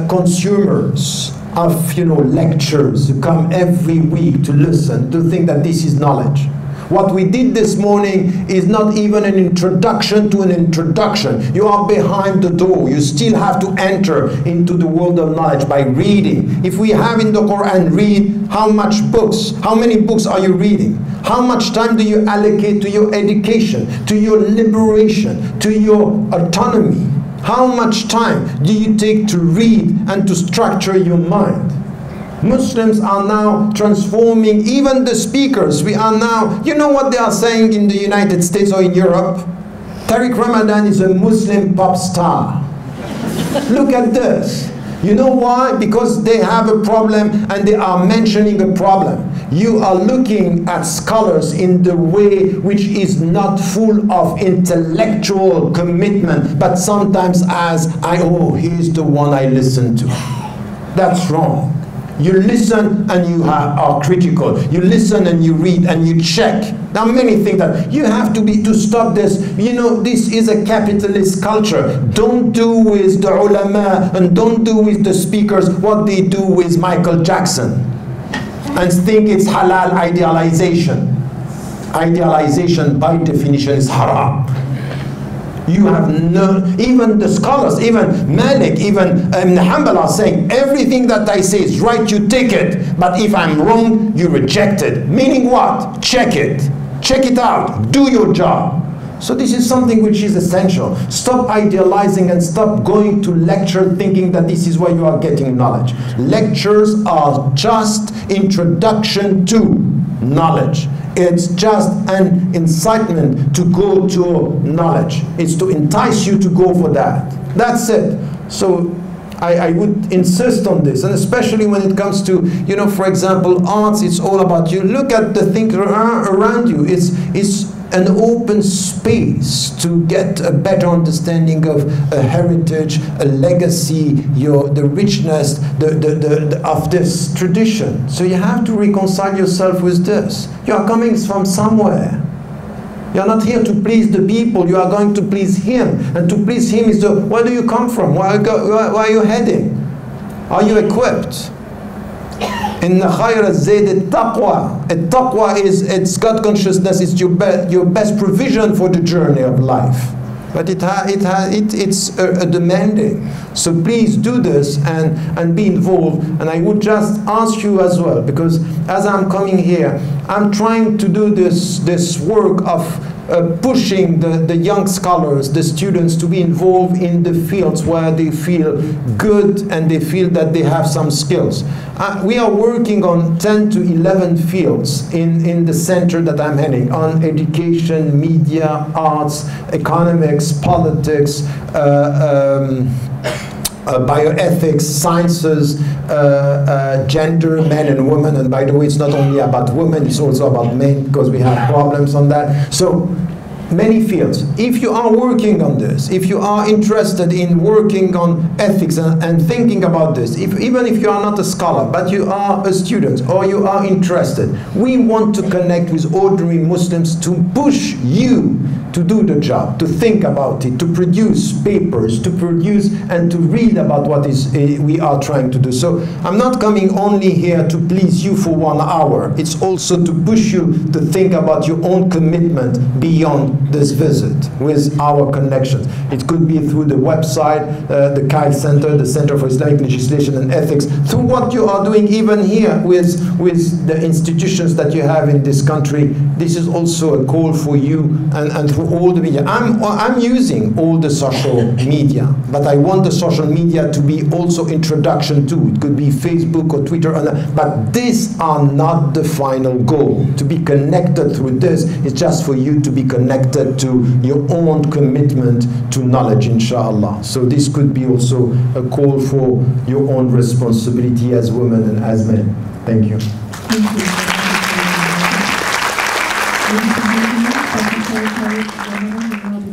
consumers of lectures who come every week to listen, to think that this is knowledge. What we did this morning is not even an introduction to an introduction. You are behind the door. You still have to enter into the world of knowledge by reading. If we have in the Quran, read how many books are you reading? How much time do you allocate to your education, to your liberation, to your autonomy? How much time do you take to read and to structure your mind? Muslims are now transforming even the speakers. We are now, you know what they are saying in the United States or in Europe? Tariq Ramadan is a Muslim pop star. Look at this. You know why? Because they have a problem and they are mentioning a problem. You are looking at scholars in the way which is not full of intellectual commitment, but sometimes as, here's the one I listen to. That's wrong. You listen and you are critical. You listen and you read and you check. There are many things that you have to stop this. This is a capitalist culture. Don't do with the ulama and don't do with the speakers what they do with Michael Jackson and think it's halal idealization. Idealization by definition is haram. You have even the scholars, even Malik, even Ibn Hanbal are saying, everything that I say is right, you take it. But if I'm wrong, you reject it. Meaning what? Check it. Check it out. Do your job. So this is something which is essential. Stop idealizing and stop going to lecture thinking that this is where you are getting knowledge. Lectures are just introduction to knowledge. It's just an incitement to go to knowledge. It's to entice you to go for that. That's it. So I would insist on this, and especially when it comes to, for example, arts, it's all about you. Look at the things around you. It's an open space to get a better understanding of a heritage, a legacy, the richness of this tradition. So you have to reconcile yourself with this. You are coming from somewhere. You are not here to please the people. You are going to please Him. And to please Him is where do you come from? Where are you heading? Are you equipped? Inna khayra zayd at-taqwa. At-taqwa it's God consciousness. It's your best provision for the journey of life. But it's demanding. So please do this and be involved. And I would just ask you as well, because as I'm coming here, I'm trying to do this work of pushing the young scholars, the students, to be involved in the fields where they feel good and they feel that they have some skills. We are working on 10 to 11 fields in the center that I'm heading, on education, media, arts, economics, politics, bioethics, sciences, gender, men and women. And by the way, it's not only about women, it's also about men, because we have problems on that. So many fields. If you are working on this, if you are interested in working on ethics and thinking about this, even if you are not a scholar, but you are a student or you are interested, we want to connect with ordinary Muslims to push you to do the job, to think about it, to produce papers, to produce and to read about what we are trying to do. So I'm not coming only here to please you for 1 hour. It's also to push you to think about your own commitment beyond this visit with our connections. It could be through the website, the KAI Center, the Center for Islamic Legislation and Ethics, through what you are doing even here with the institutions that you have in this country. This is also a call for you and through all the media. I'm using all the social media, but I want the social media to be also introduction to. It could be Facebook or Twitter, but these are not the final goal. To be connected through this is just for you to be connected to your own commitment to knowledge, inshallah. So this could be also a call for your own responsibility as women and as men. Thank you. Thank you. Ladies and gentlemen, Professor Tariq Ramadan will now be